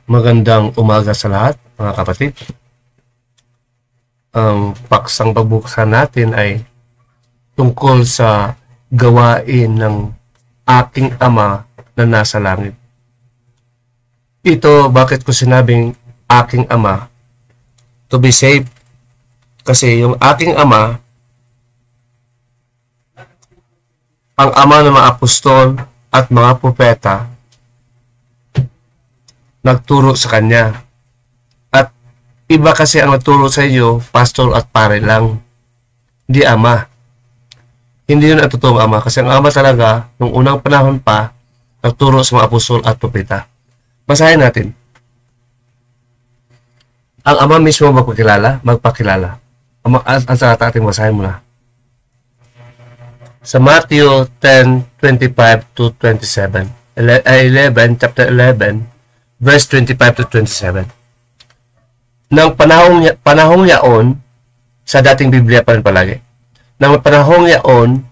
Magandang umaga sa lahat, mga kapatid. Ang paksang pagbuksan natin ay tungkol sa gawain ng aking Ama na nasa langit. Ito, bakit ko sinabing aking Ama? To be safe. Kasi yung aking Ama, ang Ama ng mga apostol at mga propeta, nagturo sa kanya. At iba kasi ang nagturo sa iyo, pastor at pare lang. Hindi ama. Hindi yun ang totoong ama. Kasi ang ama talaga, nung unang panahon pa, nagturo sa mga apostol at propeta. Basahin natin. Ang ama mismo magpakilala. Ang salita ating basahin muna. Sa Matthew 10:25 to 27. 11, chapter 11, verse 25 to 27. Nang panahong yaon, sa dating Biblia pa rin palagi, nang panahong yaon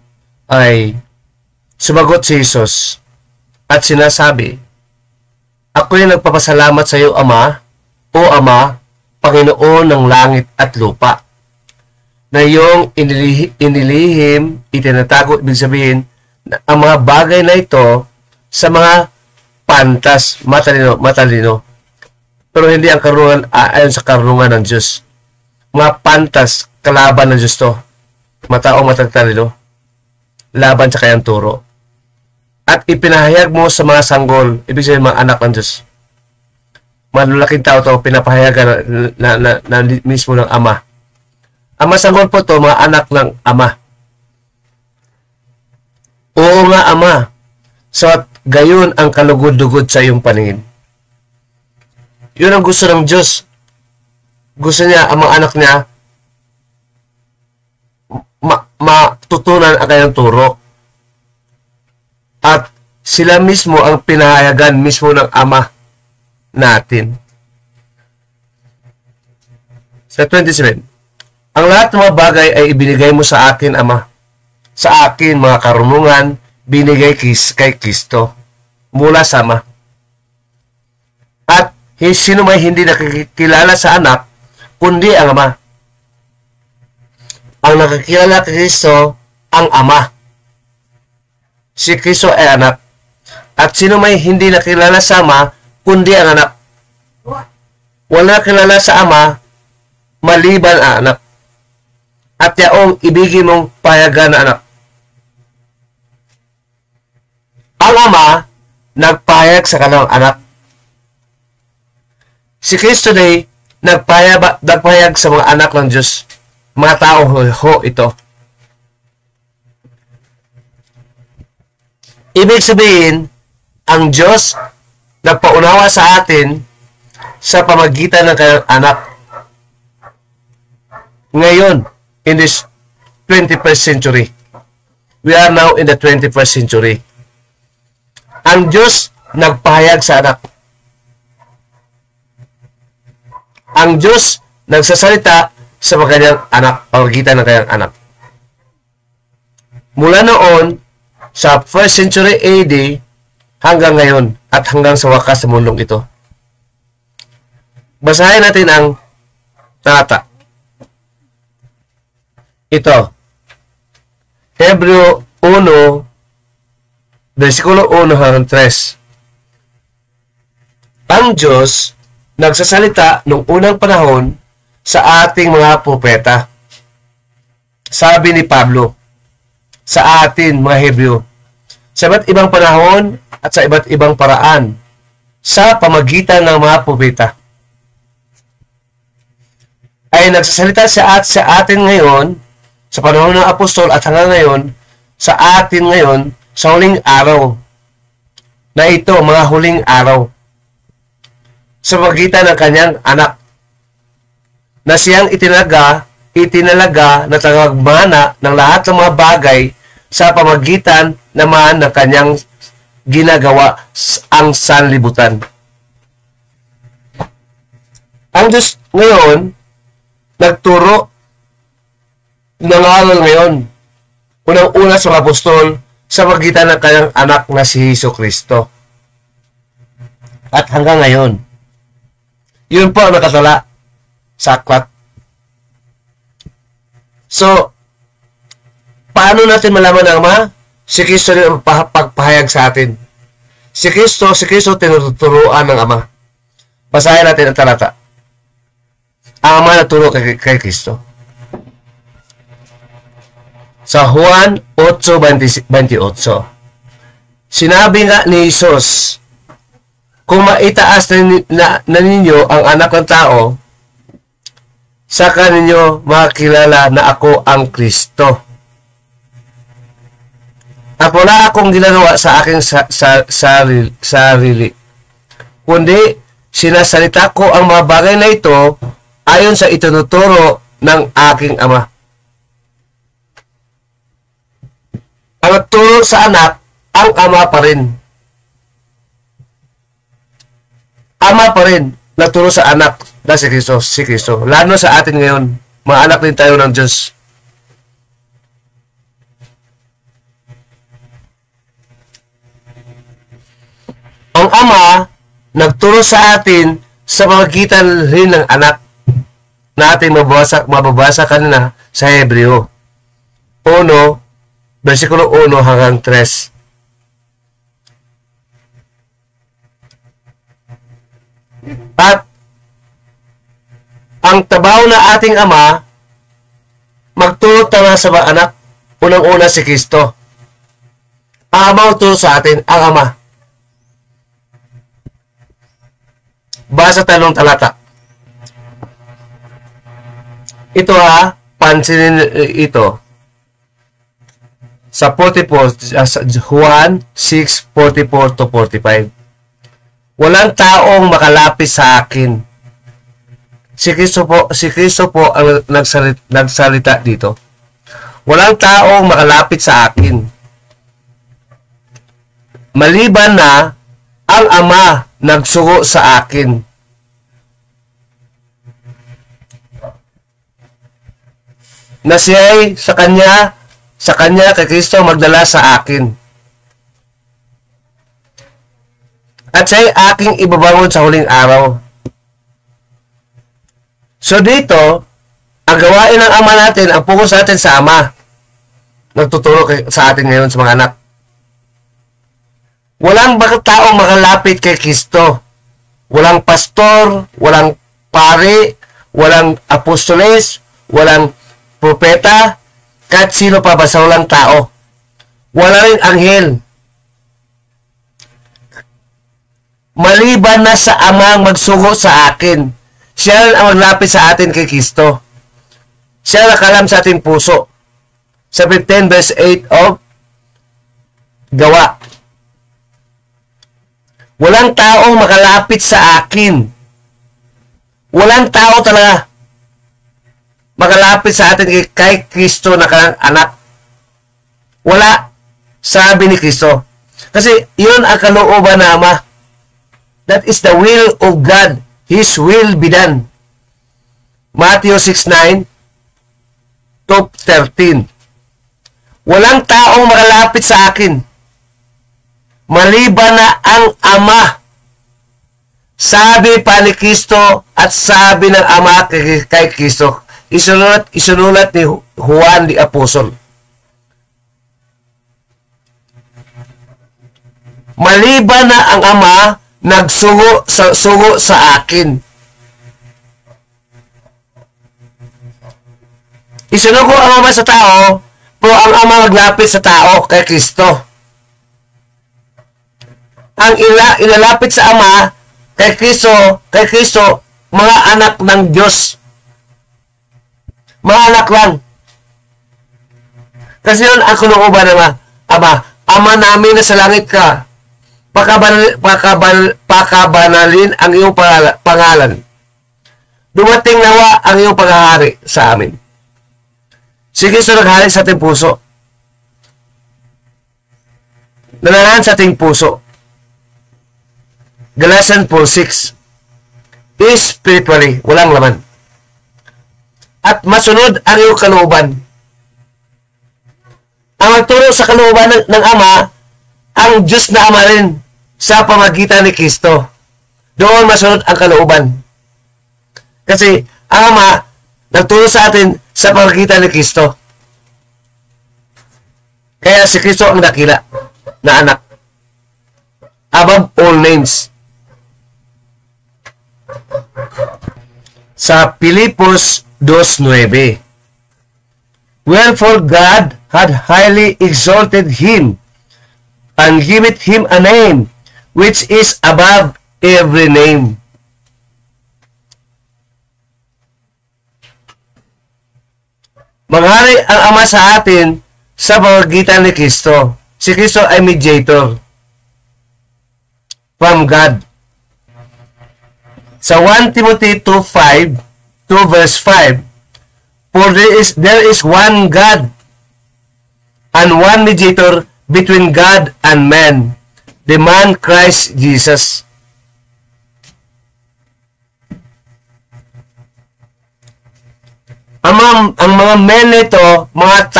ay sumagot si Jesus at sinasabi, "Ako'y nagpapasalamat sa iyo, Ama, o Ama, Panginoon ng langit at lupa, na iyong inilihim, itinatago, ibig sabihin, na ang mga bagay na ito sa mga pantas, matalino. Pero hindi ang karunungan ayon sa karunungan ng Diyos. Mga pantas, kalaban ng Diyos to. Mataong matagtalino. Laban sa kayang turo. At ipinahayag mo sa mga sanggol, ibig sabihin mga anak ng Diyos. Malalaking tao to, pinapahayagan na mismo ng Ama. Ang mga sanggol po to, mga anak ng Ama. Oo nga, Ama. So, gayon ang kalugod-lugod sa iyong paningin. Yun ang gusto ng Diyos. Gusto niya, ang mga anak niya, matutunan ang kanyang turo. At sila mismo ang pinahayagan mismo ng Ama natin. Sa 27, ang lahat ng mga bagay ay ibinigay mo sa akin, Ama. Sa akin, mga karunungan, binigay kay Kristo mula sa Ama. At sino may hindi nakikilala sa anak, kundi ang Ama. Ang nakikilala kay Kristo, ang Ama. Si Kristo ay anak. At sino may hindi nakilala sa Ama, kundi ang anak. Wala kilala sa Ama, maliban ang anak. At yaong ibigin mong payagan na anak. Ang Ama, nagpayag sa kanyang anak. Si Kristo day, nagpayag sa mga anak ng Diyos. Mga tao ho ito. Ibig sabihin, ang Diyos nagpaunawa sa atin sa pamagitan ng kanyang anak. Ngayon, in this 21st century, we are now in the 21st century. Ang Diyos nagpahayag sa anak. Ang Diyos nagsasalita sa kanyang anak, pamagitan ng kanyang anak. Mula noon, sa 1st century AD, hanggang ngayon, at hanggang sa wakas sa mundong ito. Basahin natin ang talata. Ito, Hebreo 1, versikulo 1 hanggang 3. Ang Diyos nagsasalita noong unang panahon sa ating mga propeta. Sabi ni Pablo, sa atin mga Hebreo, sa iba't ibang panahon at sa iba't ibang paraan, sa pamagitan ng mga propeta, ay nagsasalita sa atin ngayon, sa panahon ng apostol at hanggang ngayon, sa atin ngayon, sa huling araw, na ito, mga huling araw, sa pagitan ng kanyang anak, na siyang itinalaga na tagagmana ng lahat ng mga bagay sa pamagitan naman ng kanyang ginagawa ang sanlibutan. Ang Diyos ngayon, nagturo ng aral ngayon, unang-una sa mga apostol, sa pagitan ng kanyang anak na si Jesu Kristo. At hanggang ngayon. Yun po ang nakatala sa akwat. So, paano natin malaman ang Ama? Si Kristo rin ang pagpahayag sa atin. Si Kristo tinuturuan ng Ama. Basahin natin ang talata. Ang Ama naturo kay Kristo. Sa Juan 8:28. Sinabi nga ni Jesus, kung maitaas na ninyo ang anak ng tao, saka ninyo makilala na ako ang Kristo. At wala akong ginagawa sa aking sarili, kundi sinasalita ko ang mga bagay na ito ayon sa itinuturo ng aking Ama. Ang nagturo sa anak, ang Ama pa rin. Ama pa rin nagturo sa anak na si Kristo. Lalo sa atin ngayon, mga anak din tayo ng Diyos. Ang Ama nagturo sa atin sa pamagitan rin ng anak na ating mababasa kanina sa Hebreo 1, versikulo 1 hanggang 3. At ang tabaw na ating Ama magturo tayo sa mga anak, unang-una si Kristo. Ang Ama magturo sa atin, ang Ama. Basa talong talata. Ito pansinin ito. Sa 44, Juan 6:44-45. Walang taong makalapit sa akin. Si Kristo po ang nagsalita dito. Walang taong makalapit sa akin. Maliban na ang Ama nagsugo sa akin. Na siya'y sa kanya kay Kristo magdala sa akin. At siya'y aking ibabangon sa huling araw. So dito, ang gawain ng Ama natin, ang focus natin sa Ama. Nagtuturo sa atin ngayon sa mga anak. Walang taong makalapit kay Kristo. Walang pastor, walang pare, walang apostoles, walang propeta, kahit sino pa basta walang tao. Wala rin anghel. Maliban na sa Amang magsugo sa akin. Siya ang maglapit sa atin kay Kristo. Siya nakalam sa ating puso. Sa 15 verse 8 of Gawa. Walang taong makalapit sa akin. Walang tao talaga makalapit sa atin kay Kristo na kanyang anak. Wala. Sabi ni Kristo. Kasi yun ang kalooban na Ama. That is the will of God. His will be done. Matthew 6:9 to 13. Walang taong makalapit sa akin maliban na ang Ama. Sabi pa ni Kristo at sabi ng Ama kay Kristo. Isunulat ni Juan the Apostle. Maliban na ang Ama nagsugo sa akin. Isunugo ang Ama sa tao, pero ang Ama maglapit sa tao kay Kristo. Ang ilalapit sa Ama kay Kristo, mga anak ng Diyos. Mga anak lang. Kasi yun ang kalooban ng Ama. Ama namin na sa langit ka, pakabanalin ang iyong pangalan. Dumating nawa ang iyong paghahari sa amin. Si Kristo naghari sa ating puso. Nananahan sa ating puso. Galatians 4:6. Spiritually, walang laman. At masunod ang iyong kalooban. Ang magturo sa kalooban ng Ama, ang Diyos na Ama rin sa pamagitan ni Kristo. doon masunod ang kalooban. Kasi ang Ama nagturo sa atin sa pamagitan ni Kristo. Kaya si Kristo ang dakila na anak. Above all names. Sa Pilipos 2:9, wherefore God had highly exalted him and given him a name which is above every name. Manghari ang Ama sa atin sa pamamagitan ni Kristo. Si Kristo ay mediator from God. Sa 1 Timothy 2 verse 5, for there is one God and one mediator between God and man, the man Christ Jesus. Ang mga men nito, mga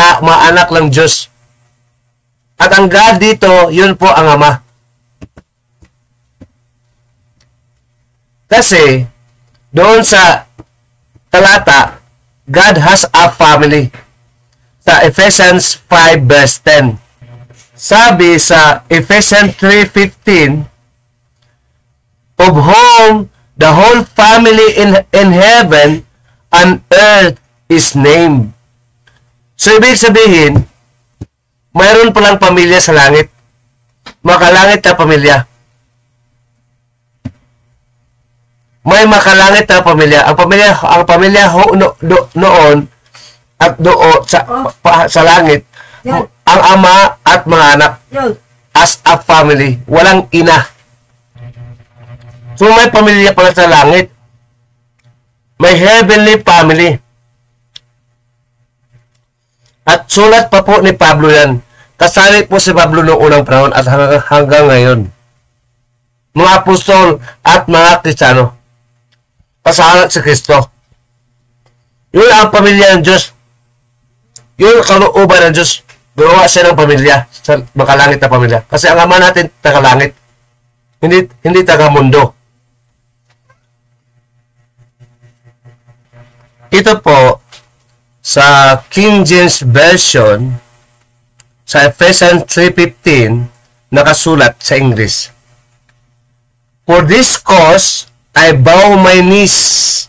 anak ng Diyos. At ang God dito, yun po ang Ama. Kasi, doon sa talata, God has a family. Sa Ephesians 5 verse 10. Sabi sa Ephesians 3:15, of whom the whole family in heaven and earth is named. So, ibig sabihin, mayroon palang pamilya sa langit. Makalangit na pamilya. May makalangit na pamilya. Ang pamilya noon at sa langit, ang ama at mga anak as a family. Walang ina. So, may pamilya pala sa langit. May heavenly family. At sulat pa po ni Pablo yan. Kasali po si Pablo noong unang panahon at hanggang ngayon. Mga apostol at mga Kristiyano. Kasalat si Kristo. Yun ang pamilya ng Diyos. Yun ang kalooban ng Diyos. Gawa siya ng pamilya. Sa makalangit na pamilya. Kasi ang Ama natin taga-langit. Hindi taga-mundo. Ito po, sa King James Version, sa Ephesians 3:15, nakasulat sa English. For this cause, I bow my knees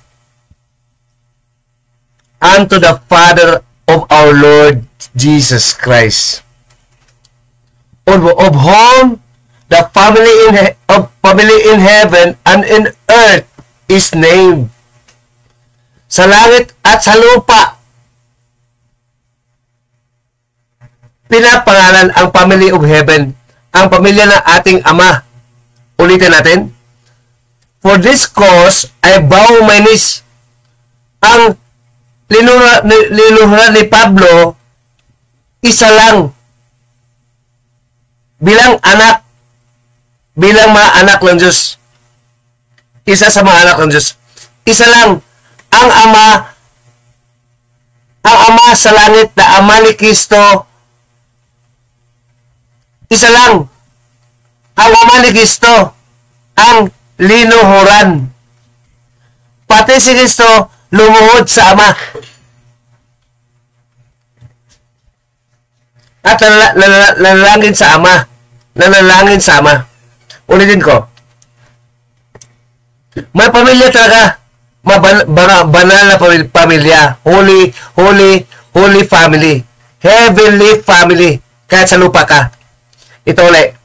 unto the Father of our Lord Jesus Christ, of whom the family in heaven and in earth is named. Sa langit at sa lupa, pinapangalan ang family of heaven, ang pamilya ng ating Ama. Ulitin natin. For this cause, I bow my knees. Ang linuhuran ni Pablo, isa lang. Bilang anak. Bilang mga anak ng Diyos. Isa sa mga anak ng Diyos. Isa lang. Ang Ama sa langit na Ama ni Kristo, isa lang. Ang Ama ni Kristo, ang linuhuran. Pati si Kristo, lumuhod sa Ama. At nanalangin sa Ama. Nanalangin sa Ama. Ulitin ko. May pamilya talaga. Banal na pamilya. Holy family. Heavenly family. Kahit sa lupa ka. Ito ulit.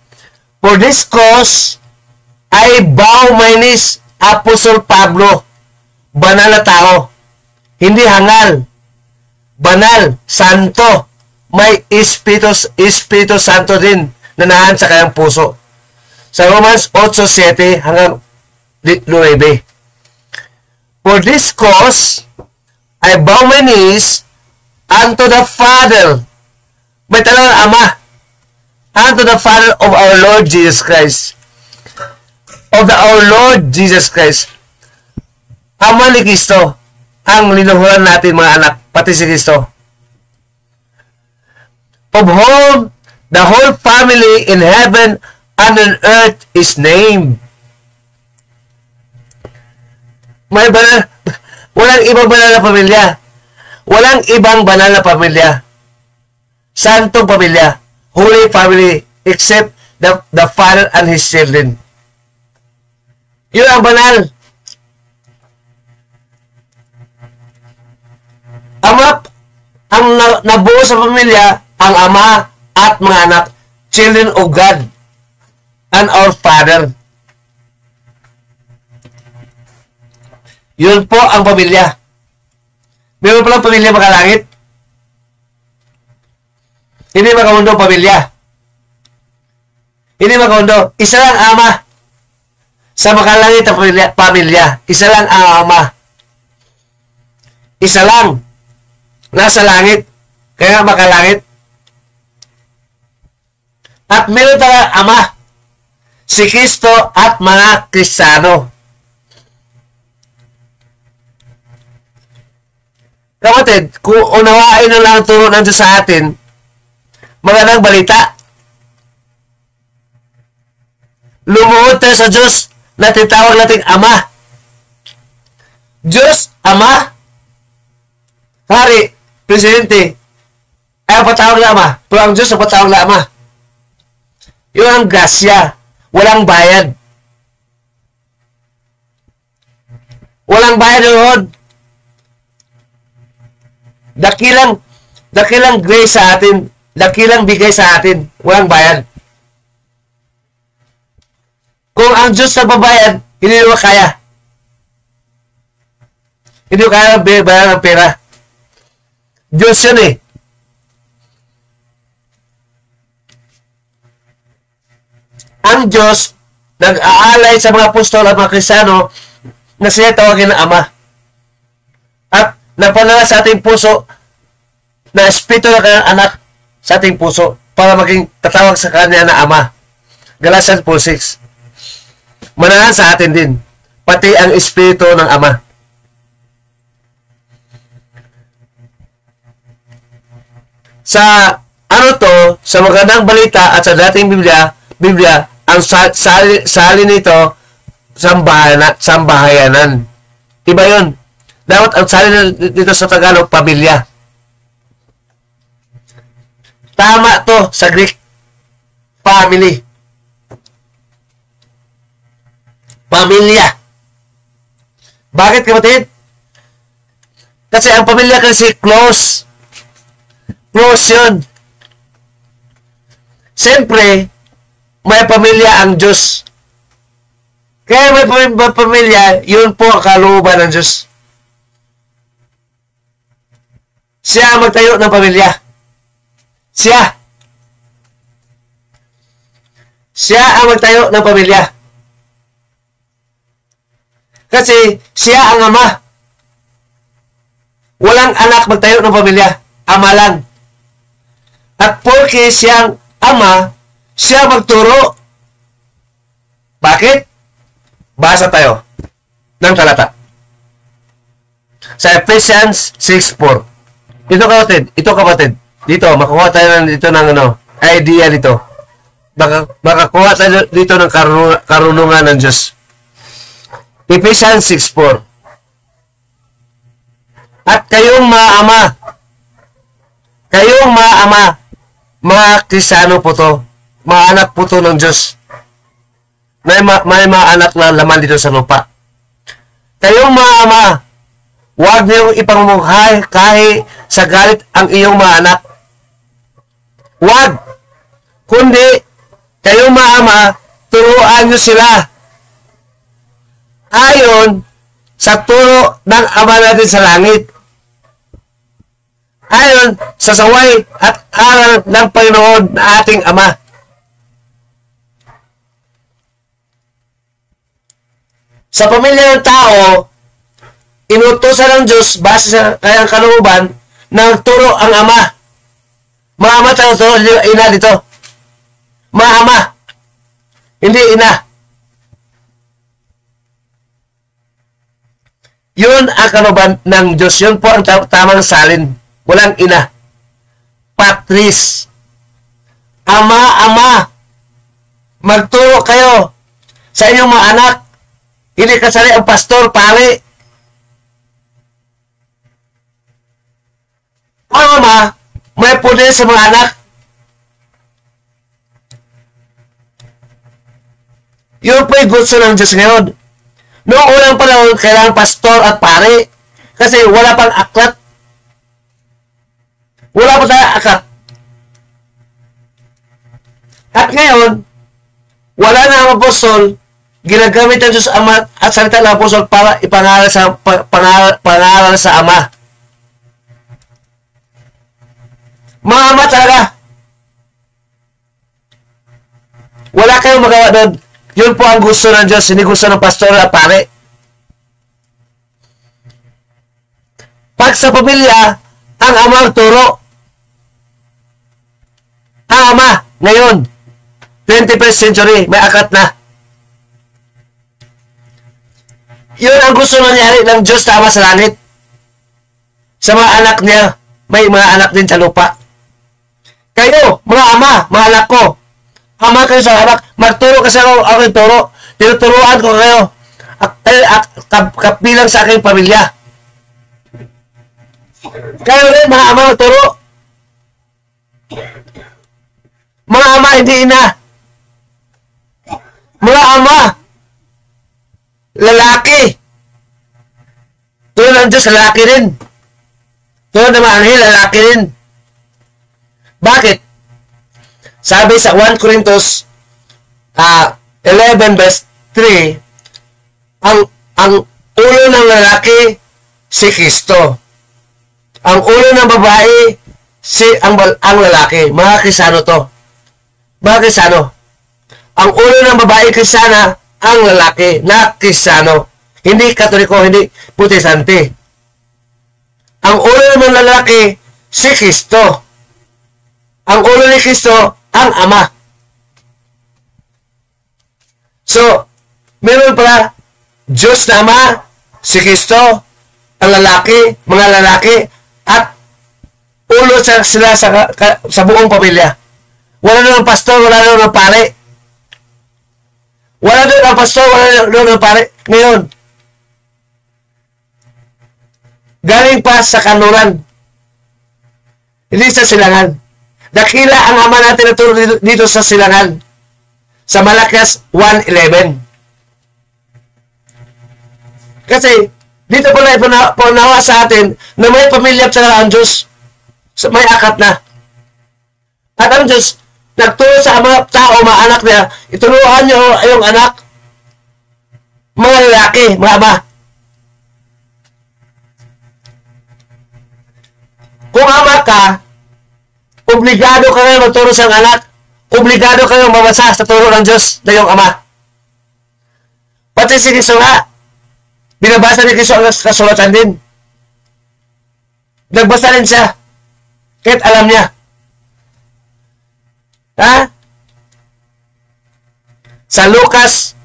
For this cause, I bow my knees. Apostol Pablo. Banal na tao. Hindi hangal. Banal. Santo. May Espiritu Santo din na nahan sa kanyang puso. Sa Romans 8:7 hanggang 9. For this cause, I bow my knees unto the Father. May talagang Ama. Unto the Father of our Lord Jesus Christ. Our Lord Jesus Christ. Ama ni Kristo. Ang linuhuran natin mga anak. Pati si Kristo. Of whom the whole family in heaven and on earth is named. May banal, walang ibang banal na pamilya. Walang ibang banal na pamilya. Santong pamilya. Holy family. Except the father and his children. Yun ang banal. Ang nabuo sa pamilya, ang ama at mga anak, children of God and our Father. Yun po ang pamilya. Meron palang pamilya makalangit. Hindi makamundo pamilya. Hindi makamundo. Isa lang ama. Sa makalangit ang pamilya. Isa lang ang ama. Isa lang. Nasa langit. Kaya makalangit. At meron talaga ama. Si Kristo at mga Kristiyano. Kapatid, kung unawain na lang ang turo ng Diyos sa atin, magandang balita. Lumuhod tayo sa Diyos na tinatawag nating Ama. Diyos, Ama, Hari, Presidente, ay ang patawag na Ama. Pero ang Diyos ang patawag na Ama. Yun ang grasya. Walang bayad. Walang bayad yun. Dakilang grace sa atin. Dakilang bigay sa atin. Walang bayad. Kung ang Diyos na babayad, hindi mo kaya. Hindi mo kaya bayaran ng pera. Diyos yun eh. Ang Diyos, nag-aalay sa mga apostol at mga Kristiyano na siya tawagin na Ama. At napanala sa ating puso na espiritu ng kanyang anak sa ating puso para maging tatawag sa kanya na Ama. Galatians 4:6. Manahan sa atin din, pati ang espiritu ng Ama. Sa sa magandang balita at sa dating Biblia, ang sali nito, sambahayanan. Iba yun. Dapat ang sali dito sa Tagalog, pamilya. Tama to sa Greek. Family. Pamilya. Bakit, kapatid? Kasi ang pamilya kasi close. Close yun. Siyempre, may pamilya ang Diyos. Kaya may pamilya, yun po ang kalooban ng Diyos. Siya ang magtayo ng pamilya. Siya ang magtayo ng pamilya. Kasi siya ang Ama. Walang anak magtayo ng pamilya. Ama lang. At porque siyang Ama, siya magturo. Bakit? Basa tayo ng talata. Sa Ephesians 6:4. Ito kapatid. Dito, makuha tayo dito ng idea dito. Makakuha tayo dito ng karunungan ng Diyos. Ephesians 6:4. At kayong mga ama, mga Kristiyano po to, mga anak po to ng Diyos. May mga anak na laman dito sa lupa. Kayong mga ama, huwag niyong ipangmunghay kahit sa galit ang iyong mga anak. Huwag. Kundi, kayong mga ama, turuan niyo sila. Ayon sa turo ng Ama natin sa langit. Ayon sa saway at aral ng Panginoon na ating Ama. Sa pamilya ng tao, inutusan ng Diyos base sa kanyang kalooban na turo ang Ama. Mga ama tayo turo, ina dito. Mga ama, hindi ina. Yun ang kalooban ng Diyos. Yun po ang tamang salin. Walang ina. Patris. Ama. Magturo kayo sa inyong mga anak. Hindi kasali ang pastor, pare. Ang Ama, may poder sa mga anak. Yun po yung gusto ng Diyos ngayon. Noong unang panahon, kailangan pastor at pare. Kasi wala pang aklat. Wala pa tayong aklat. At ngayon, wala na ang apostol, ginagamit ng Diyos Ama at salita ng apostol para ipangaral sa Ama. Mga ama talaga. Wala kayong magawa doon. Yun po ang gusto ng Diyos, hindi gusto ng pastor at pare. Pag sa pamilya, ang ama ang turo. Ang ama, ngayon, 21st century, may aklat na. Yun ang gusto nangyari ng Diyos tama sa langit. Sa mga anak niya, may mga anak din sa lupa. Kayo, mga ama, mga anak ko, ama kayo sa anak, magturo kasi ako yung turo. Tinuturuan ko kayo. Kapilang sa aking pamilya. Kayo rin, mga ama, magturo. Mga ama, hindi ina. Mga ama, lalaki. Tulad ng Diyos, lalaki rin. Tulad ng mga anghel, lalaki rin. Bakit? Sabi sa 1 Corinthos 11 verse 3, ang ulo ng lalaki si Kristo. Ang ulo ng babae ang lalaki. Mga Kristiyano to. Mga Kristiyano. Ang ulo ng babae Kristiyana ang lalaki na Kristiyano. Hindi Katoliko, hindi Protestante. Ang ulo ng lalaki si Kristo. Ang ulo ni Kristo ang Ama. So, meron pala Diyos na Ama, si Kristo, ang lalaki, mga lalaki, at ulo sila sa buong pamilya. Wala namang pastor, wala namang pare. Wala namang pastor, wala namang pare. Ngayon, galing pa sa kanuran. Hindi sa silangan. Dakila ang Ama natin na turo dito sa silangan. Sa Malakias 1:11. Kasi, dito pala ipunawa sa atin na may pamilya at ang Diyos. May akat na. At ang Diyos, nagturo sa mga tao, mga anak niya, ituruan nyo yung anak, mga lalaki, mga ama. Kung ama ka, obligado ka ngayon magturo sa anak. Obligado kayong mamasa sa turo ng Diyos na yung Ama. Pati si Kristo nga, binabasa ni Kristo ang kasulatan din. Nagbasa rin siya. Kahit alam niya. Ha? Sa Lucas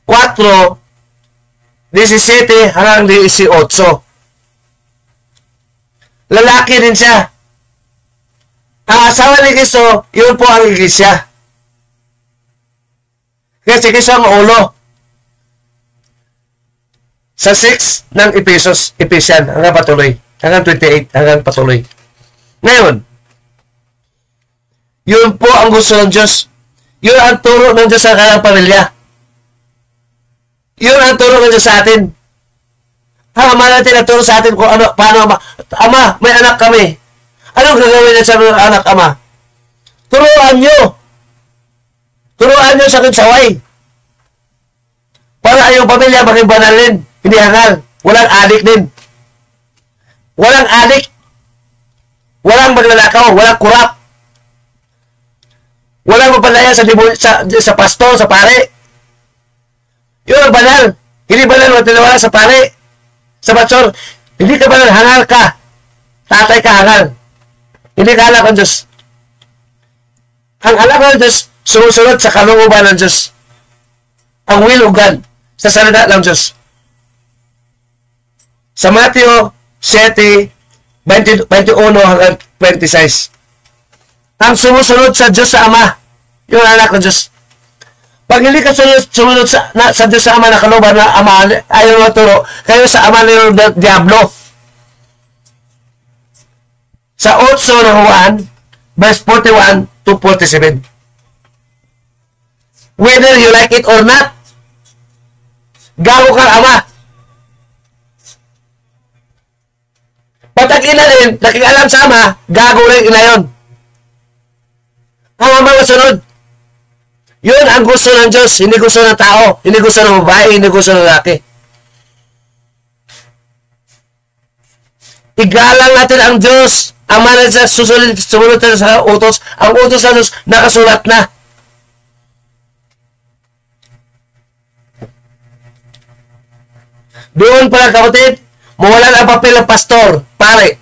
4:17 hanggang 18. Lalaki din siya. Ang asawa ni Kristo, yun po ang iglesia. Kasi Kristo ang ulo. Sa 6 ng Ephesians, hanggang patuloy. Hanggang 28, hanggang patuloy. Ngayon, yun po ang gusto ng Diyos. Yun ang turo ng Diyos sa kanyang pamilya. Yun ang turo ng Diyos sa atin. Ang Ama natin ang turo sa atin kung ano, paano Ama, may anak kami. Anong gagawin niya sa mga anak, Ama? Turuan nyo. Turuan nyo sa kinsaway. Para yung pamilya maging banal din. Hindi hangal. Walang adik din. Walang adik. Walang maglalakaw. Walang kurap. Walang mapalaya sa pastor, sa pare. Yun ang banal. Hindi banal magtiniwala sa pare. Sa pastor. Hindi ka banal. Hangal ka. Tatay ka hangal. Hindi ka anak ng Diyos. Ang anak ng Diyos, sumusunod sa kalooban ng Diyos. Ang will of God, sa salita ng Diyos. Sa Matthew 7:21 hanggang 26. Ang sumusunod sa Diyos sa Ama, yung anak ng Diyos. Pag hindi ka sumunod sa Diyos sa Ama na kalooban na Ama, ayaw maturo, kayo sa Ama na yung Diablo. sa 8 ng Juan, verse 41 to 47. Whether you like it or not, gago kang ama. Patag ina rin, nakialam sa ama, gago rin ina yun. Ang ama masunod. Yun ang gusto ng Diyos, hindi gusto ng tao, hindi gusto ng babae, hindi gusto ng lalaki. Igalang natin ang Diyos, ang mana sa sumunod tayo sa utos, ang utos ng Diyos nakasulat na. Doon pala kapatid, mawalan ang papel ng pastor, pare.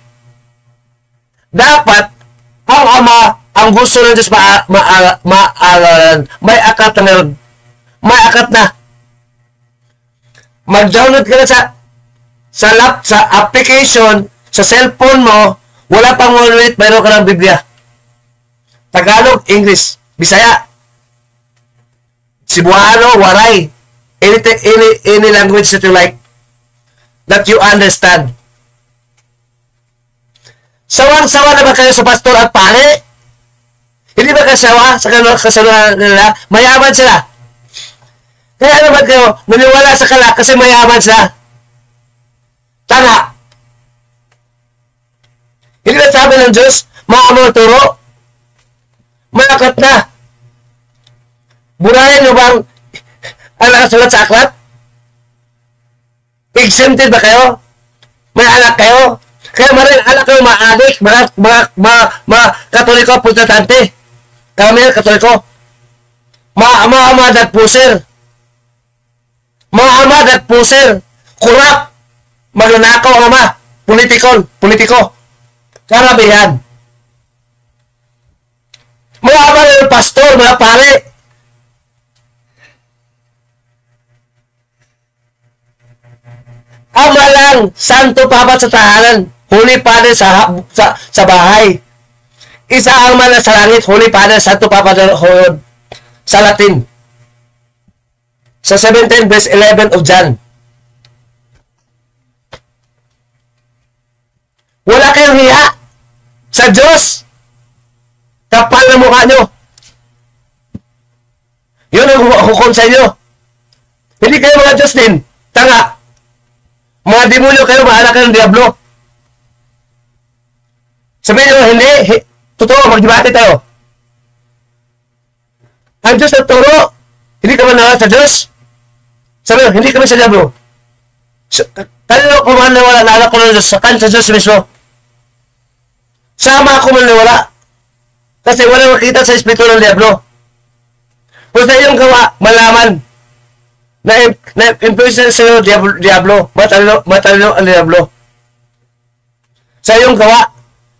Dapat, ang ama, ang gusto ng Diyos may akat na meron. May akat na. Mag-download ka na sa application, sa cellphone mo, wala pang wallet, mayroon ka ng Biblia. Tagalog, English, Bisaya, Cebuano, Waray, any language that you like, that you understand. Sawang-sawa na ba kayo sa pastor at pare? Hindi ba kasawa sa kasawa nila? Mayaman sila. Kaya naman kayo, naniwala sa kala kasi mayaman sila. Tanga. Hindi ba sabi ng Diyos, maamang turo? Malakat na. Burahin nyo bang ang nakasulat sa aklat? Exempted ba kayo? May anak kayo? Kaya maraming anak kayo maadik, mga katoliko, protestante. Kami, katoliko. Maamad at puser. Maamad at puser. Kurap. Magnanakaw ang ama. Politiko. Karabihan. Maamad ang pastor, mga pare. Ama lang, santo papat sa tahanan. Holy Father sa bahay. Isa ang mana sa langit, Holy Father, Santo Papa sa Latin. Sa 17 verse 11 of John. Wala kayong hiya sa Diyos. Kapal na mukha nyo. Yun ang hukom sa inyo. Hindi kayo mga Diyos din. Tanga. Mga demonyo kayo, mga anak kayo ng Diablo. Sabihin nyo, hindi. Totoo, magdibate tayo. Ang Diyos na turo, hindi ka man sa Diyos. Sabi nyo, hindi kami sa Diablo. Kanino ko man nawala na anak ko ng Diyos, sa Diyos mismo. Sama ako man nawala. Kasi wala makita sa Espiritu ng Diablo. Kung sa iyong gawa, malaman na influence sa iyo Diablo. Matalino ang Diablo. Sa iyong gawa,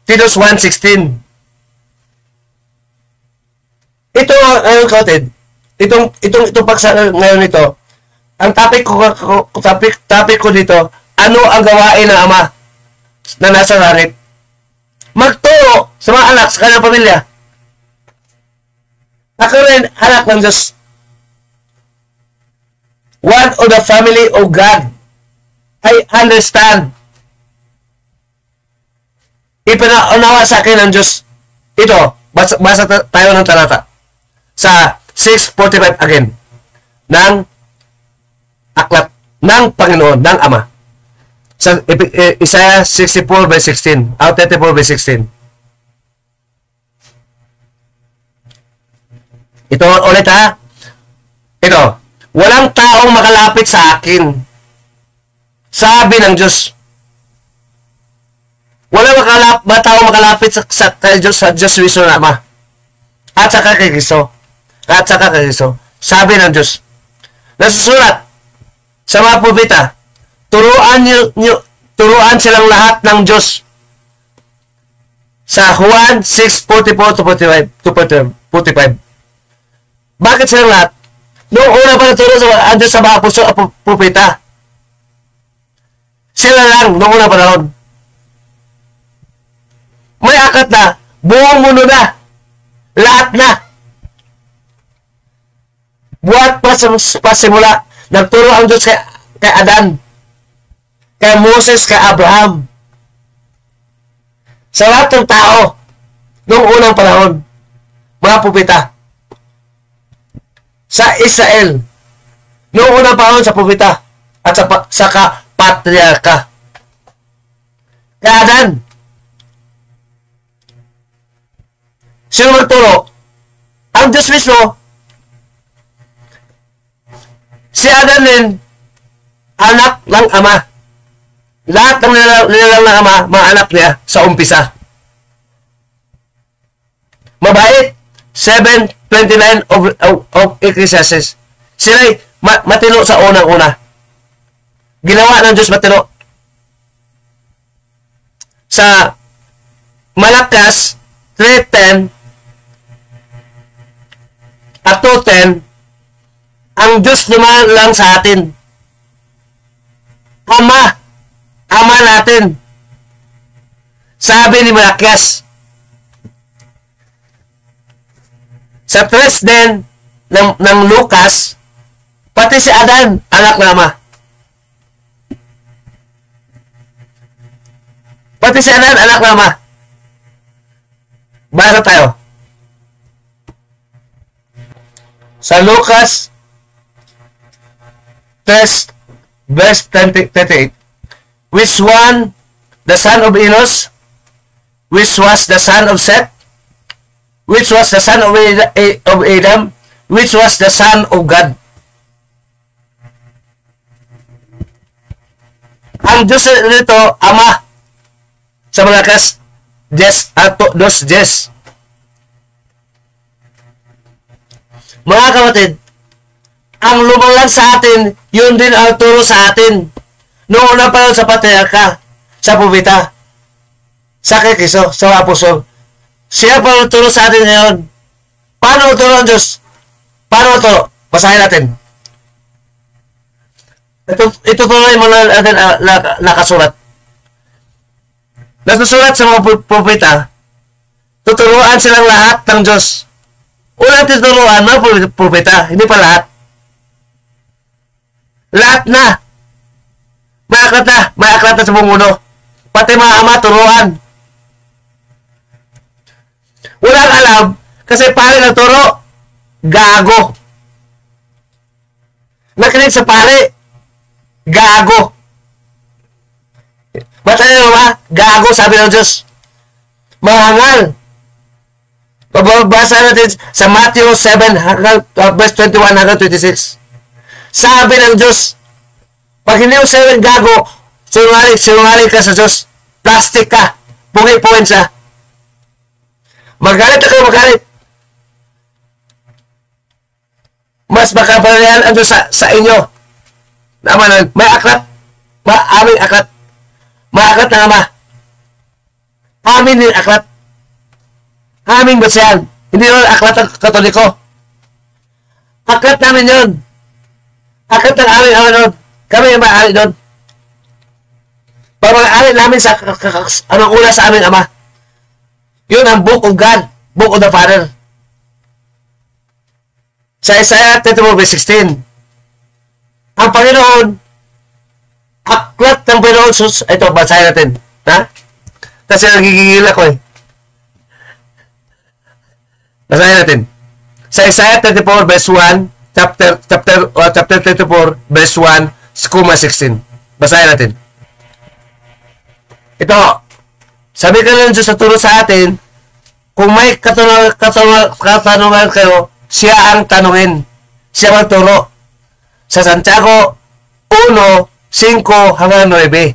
Titus 1:16. Ito ang kapatid. Itong paksa ngayon ito. Ang topic ko dito, ano ang gawain ng Ama na nasa langit? Magturo sa mga anak sa kanyang pamilya. Ako rin, anak ng Diyos. One of the family of God. I understand. Ipinaunawa sa akin ng Diyos. Ito, basa tayo ng talata. Sa 6:45 again. Ng aklat ng Panginoon, ng Ama. Sa Isaiah 64 verse 16. 34 verse 16. Ito ulit ha. Ito. Walang taong makalapit sa akin. Sabi ng Diyos. Walang taong makalapit sa Diyos mismo na Ama. At saka kay Kristo. Sabi ng Diyos. Nasusulat sa mga propeta, turuan silang lahat ng Diyos. Sa Juan 6:44 to 45. Bakit silang lahat? Noong una pa naturo sa Diyos sa mga apostol at propeta. Sila lang noong una panahon. May akat na, buong mundo na, lahat na. Buhat pa simula, nagturo ang Diyos kay Adan, kay Moses, kay Abraham. sa lahat ng tao noong unang panahon, mga propeta. Sa Israel, noong unang panahon sa propeta at sa kapatriarka. Kay Adan, sino magturo? Ang Diyos mismo. Si Adan din, anak ng ama. Lahat ng nilalang ng ama, mga anak niya sa umpisa. Mabait. 7:29 of Ecclesiastes. Sila'y matino sa unang-una. Ginawa ng Diyos matino. Sa Malakas 3:10 at 2:10, ang Diyos naman lang sa atin. Ama natin. Sabi ni Malakas. Sa 3 din ng Lucas, pati si Adan, anak ng ama. Pati si Adan, anak ng ama. Basa tayo. Sa Lucas 3, verse 38. Which one, the son of Enos, which was the son of Seth, which was the son of Adam, which was the son of God. Ang Diyos nito, Ama. Sa Malakas, dos Jes. Mga kapatid, ang lumalang sa atin, yun din ang turo sa atin. Noong una pa sa patriarka, sa propeta, sa Kristo, sa apostol. Siya pa turo sa atin ngayon. Paano turo ang Diyos? Paano turo? Basahin natin. Ito tuloy mo natin nakasulat. Nasusulat sa mga propeta, tuturuan silang lahat ng Diyos. Unang tuturuan mga propeta, hindi pa lahat. Lahat na. May aklat na sa bumuno. Pati mga ama, turuan. Walang alam, kasi pare ng turo, gago. Nakinig sa pare, gago. Matanda mo ba? Gago, sabi ng Diyos. Mahangal. Pababasa natin sa Matthew 7, verse 21 hanggang 26. Sabi ng Diyos, pag hindi mo sabi gago, sinungaling ka sa Diyos. Plastic ka. Pungi-puwin siya. Magalit ako, magalit. Mas makapalayan ang Diyos sa inyo. Naman, may aklat. Aming aklat. May aklat ng ama. Amin din aklat. Aming basayan. Hindi yun aklat ng Katoliko. Aklat namin yun. Aklat ng aming ama nun. Kami yung maaari nun. Pag-maaari namin sa anong una sa aming ama. Yun ang Book of God, Book of the Father. Sa Isaiah 34:16, ang Panginoon, aklat ng Panginoon, ito, basahin natin. Ha? Kasi nagigigil ako eh. Basahin natin. Sa Isaiah 34 verse 1, chapter 34 verse 1, 16. Basahin natin. Ito, sabi ka lang Diyos sa turo sa atin, kung may katanungan kayo, siya ang tanungin. Siya ang turo. Sa Santiago 1:5 hanggang 9.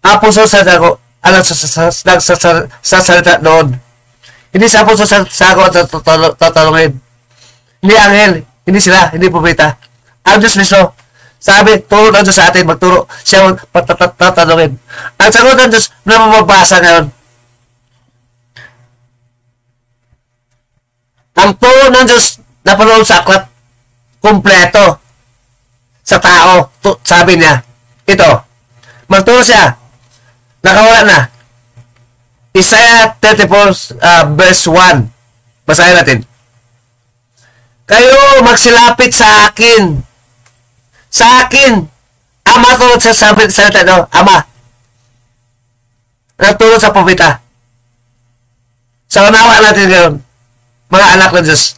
Apostol Santiago, sa salita doon. Hindi sa apostol Santiago at tatanungin. Hindi angel, hindi sila, hindi propeta. Ang Diyos mismo. Sabi, turo ng Diyos sa atin, magturo. Siya ang tatanungin. Ang sagot ng Diyos na mababasa ngayon. Ang turo ng Diyos na panood sa aklat, kumpleto sa tao. Sabi niya, ito, magturo siya, nakawala na. Isaiah 34 verse 1. Basahin natin. Kayo magsilapit sa akin. Sa akin. Ama tulad sa salita no? Ama. Natulad sa propeta. Sa unawa natin ngayon, mga anak ng Diyos.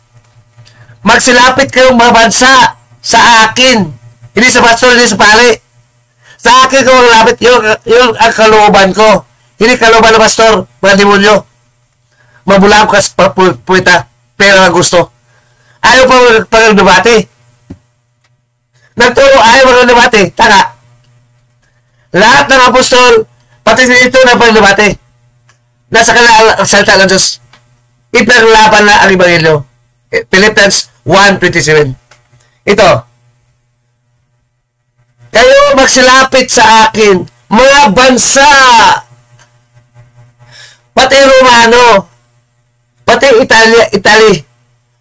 Magsilapit kayong mga bansa sa akin. Hindi sa pastor, hindi sa pare. Sa akin kung malapit, yung ang kalooban ko. Hindi kalooban ng pastor, mga demonyo. Mabulang ka sa puwita, pero ang gusto. Ayaw pa mag-debate. Nagturo, ayaw mag-debate. Taka. Lahat ng apostol, pati dito na pag-debate. Nasa kanila ang salita ng Diyos. Ipaglaban na ang Ebanghelyo. Philippians 1:27. Ito. Kayo magsilapit sa akin, mga bansa, pati Romano, pati Italy,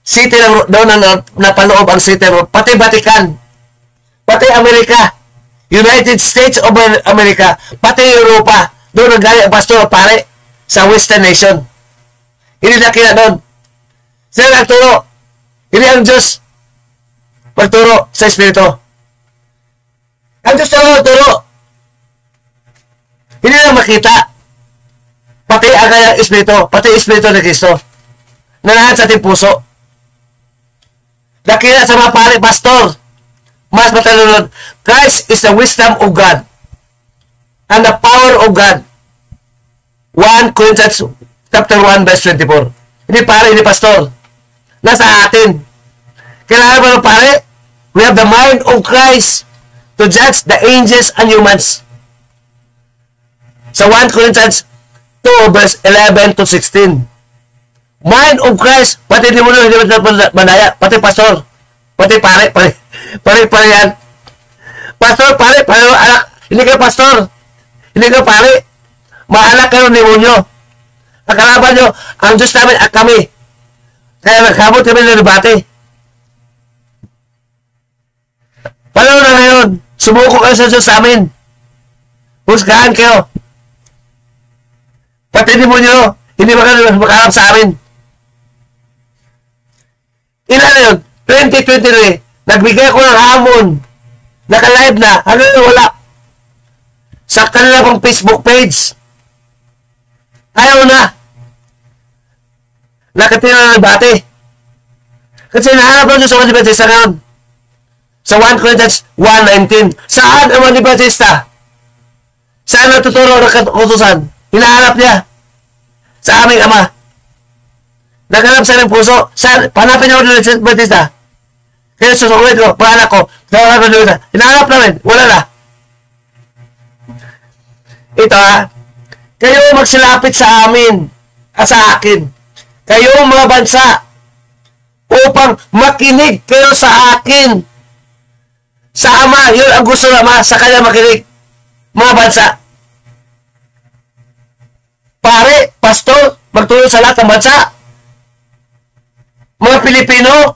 city doon na napaloob ang city, pati Vatican, pati Amerika, United States of America, pati Europa, doon naggali ang pastor pare sa Western nation. Hindi na kina doon. Sila nagturo. Hindi ang Diyos magturo sa Espiritu. Ang Diyos na magturo. Hindi na makita. Pati ang kanyang Espiritu. Pati Espiritu ni Cristo. Nanahan sa ating puso. Nakita sa mga pare, pastor. Mas matalunod. Christ is the wisdom of God. And the power of God. 1 Corinthians chapter 1 verse 24. Hindi pare, hindi pastor. Nasa atin. Kailangan mo ng pare? We have the mind of Christ to judge the angels and humans. Sa 1 Corinthians 2 verse 11 to 16. Mind of Christ, pati di mo na manaya, pati pastor, pati pare yan. Pastor, pare, anak, hindi ka pastor, hindi ka pare, maanak kayo ng demonyo. Ang kalaban nyo, ang Diyos namin at kami. Kaya nagkamot kami ng debate. Paano na ngayon? Sumuko kayo sa Diyos sa amin. Husgahan kayo. Pati demonyo, hindi makaharap sa amin. Ilan na yun? 2023, nagbigay ko ng hamon. Naka-live na. Hanggang wala. Sa kanila pang Facebook page. Ayaw na. Nakatira na ng bate. Kasi nahanap lang sa mga Adventista ngayon. Sa 1 Corinthians 1:19. Saan ang mga Adventista? Saan natuturo ng kautusan? Hinahanap niya. Sa aming ama. Naghanap sa ng puso. Panapin niyo ng Adventista. Kaya susukulit ko, panganak ko, hinahanap namin, wala na. Ito kayo magsilapit sa amin, sa akin. Kayo mga bansa, upang makinig kayo sa akin. Sa Ama, yun ang gusto ng Ama, sa kanya makinig. Mga bansa. Pare, pastor, magtulong sa lahat ng bansa. Mga Pilipino,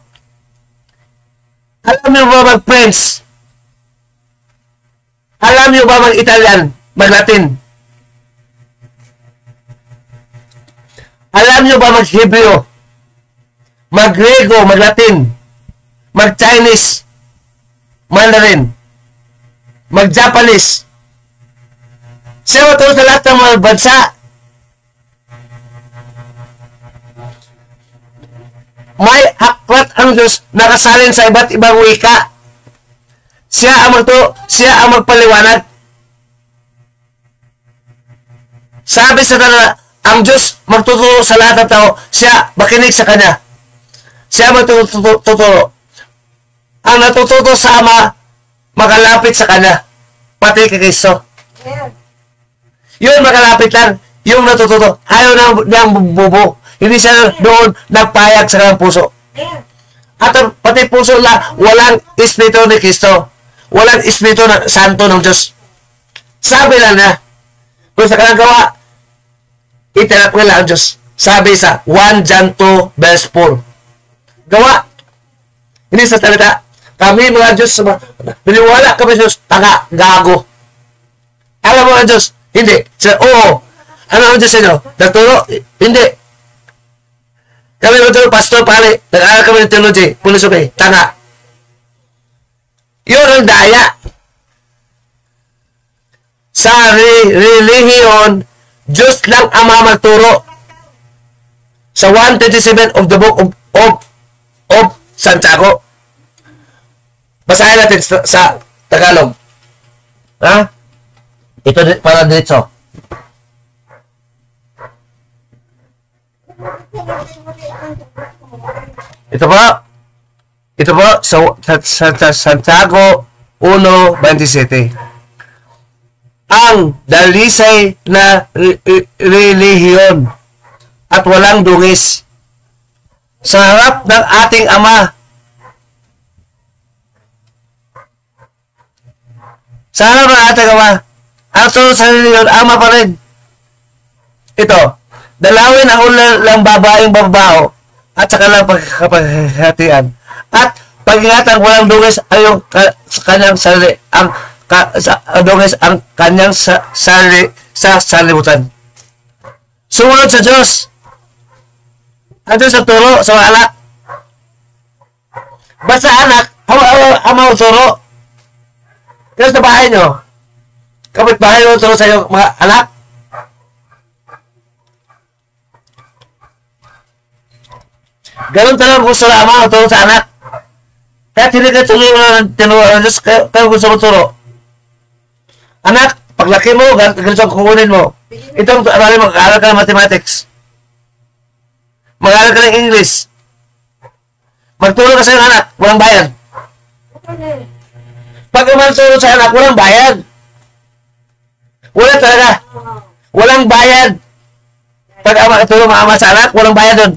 alam nyo ba mag-French? Alam nyo ba mag-Italian? Mag-Latin? Alam nyo ba mag-Hebrew? Mag-Grego? Mag-Latin? Mag-Chinese? Mandarin? Mag-Japanese? Sino ito sa lahat ng mga bansa? May aklat ang Diyos nakasalin sa iba't ibang wika. Siya ang magpaliwanag. Sabi sa kanila, ang Diyos magtuturo sa lahat ng tao. Siya makinig sa Kanya. Siya magtuturo. Ang natututo sa Ama, makalapit sa Kanya. Pati kay Kristo. Yun, makalapit lang. Yung natututo. Ayaw niyang bubo. Hindi siya doon nagpayag sa kanyang puso. At pati puso na walang Espiritu ni Kristo. Walang Espiritu na Santo ng Diyos. Sabi lang niya, kung sa kanyang gawa, itinap nila ang Diyos. Sabi sa 1 John 2 verse 4. Gawa. Hindi sa salita. Kami mga Diyos, piniwala kami sa Diyos, tanga, gago. Alam mo ang Diyos? Hindi. Oo. Ano ang Diyos sa inyo? Nagturo? Hindi. Kami nagturo, pastor, pare. Nag-aaral kami ng theology, philosophy, tanga. Yun ang daya. Sa relihiyon, Diyos lang ang magturo. sa 127 of the book of Santiago. Basahin natin sa Tagalog. Ha? Ito para dito. Ito po sa Santiago 1:27. Ang dalisay na relihiyon at walang dungis sa harap ng ating Ama. Sa harap ng ating Ama. Ang sunod sa relihiyon, Ama pa rin. Ito, dalawin ang ulang babaeng babaho at saka lang pagkakapaghatian. At pag-ingatan walang dungis ay yung kanyang sarili, dungis ang kanyang sarili sa salibutan. Sumunod sa Diyos. Ang Diyos ang turo sa mga anak. Basta anak, ama ang turo. Kaya sa bahay nyo, kapit bahay nyo turo sa iyong mga anak. Ganun talaga kung sa ama ang turo sa anak. Kaya hindi ka tuloy mo ng tinuruan ng Diyos, kaya gusto mo turo. Anak, paglaki mo, ganito ang kukunin mo. Itong aralin mo, mag-aaral ka ng mathematics. Mag-aaral ka ng English. Magturo ka sa iyong anak, walang bayad. Pag magturo sa anak, walang bayad. Wala talaga. Walang bayad. Pag magturo maama sa anak, walang bayad doon.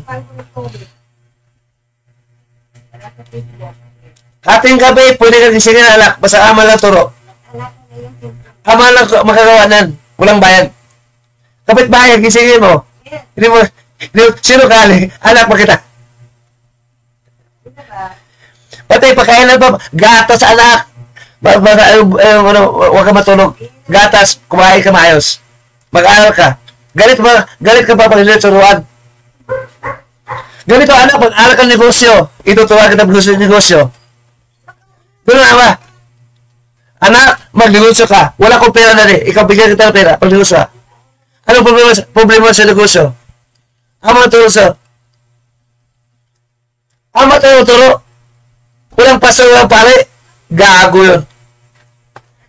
Ating gabi, pwede ka gisingin ng anak, basta ama lang turo. Ama lang makagawa nan, walang bayad. Kapit bahay, gisingin mo. Hindi mo, sino kali? Anak mo kita. Pati pagkain lang pa, gatas anak. Huwag ka matulog. Gatas, kumain ka maayos. Mag-aaral ka. Galit ka pa pag hindi turuan. Ganito anak, mag-aaral ka ng negosyo. Ituturuan kita ng negosyo. Pero na ba? Anak, mag-negosyo ka. Wala kong pera na rin. Ikaw bigyan kita ng pera. Pag-negosyo ka. Anong problema sa negosyo? Ama turo sa. Ama turo. Walang pasal, walang pare. Gago yun.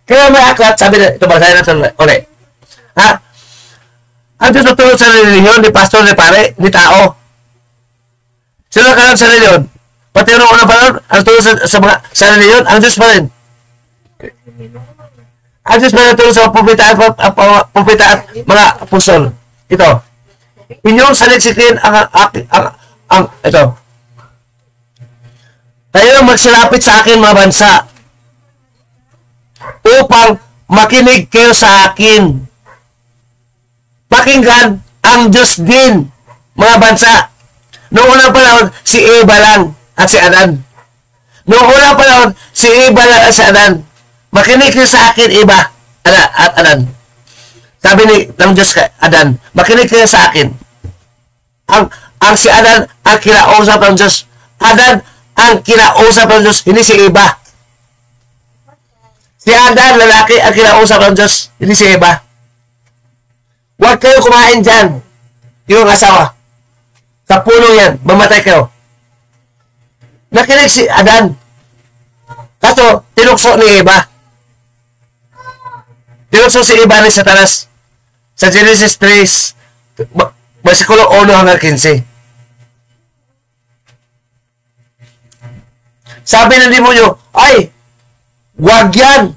Kaya may aklat, sabi na, ito basahin natin ulit. Ha? Ang Diyos natulog sa reliyon, ni pastor, ni pare, ni tao. Sino ka lang sa reliyon? Pati yung unang panahon, ang tulog sa reliyon, ang Diyos pa rin. Ang Diyos pa rin tulog sa pumpita at mga apostol. Ito. Inyong saliksikin ang ito. Kayo magsilapit sa akin mga bansa upang makinig kayo sa akin. Pakinggan ang Diyos din, mga bansa. Noong unang panahon, si Eva lang at si Adan. Noong unang panahon, si Eva lang at si Adan. Makinig kayo sa akin, Eva at Adan. Sabi ng Diyos kay Adan, makinig kayo sa akin. Ang si Adan ang kinausap ng Diyos. Adan ang kinausap ng Diyos, hindi si Eva. Si Adan, lalaki, ang kinausap ng Diyos, hindi si Eva. Huwag kayo kumain dyan. Yung asawa. Sa puno yan, mamatay kayo. Nakinig si Adan. Kaso, tinukso ni Eva. Tinukso si Eva ni Satanas. Sa Genesis 3, versikulo 1 hanggang 15. Sabi ng demonyo, ay, wag yan.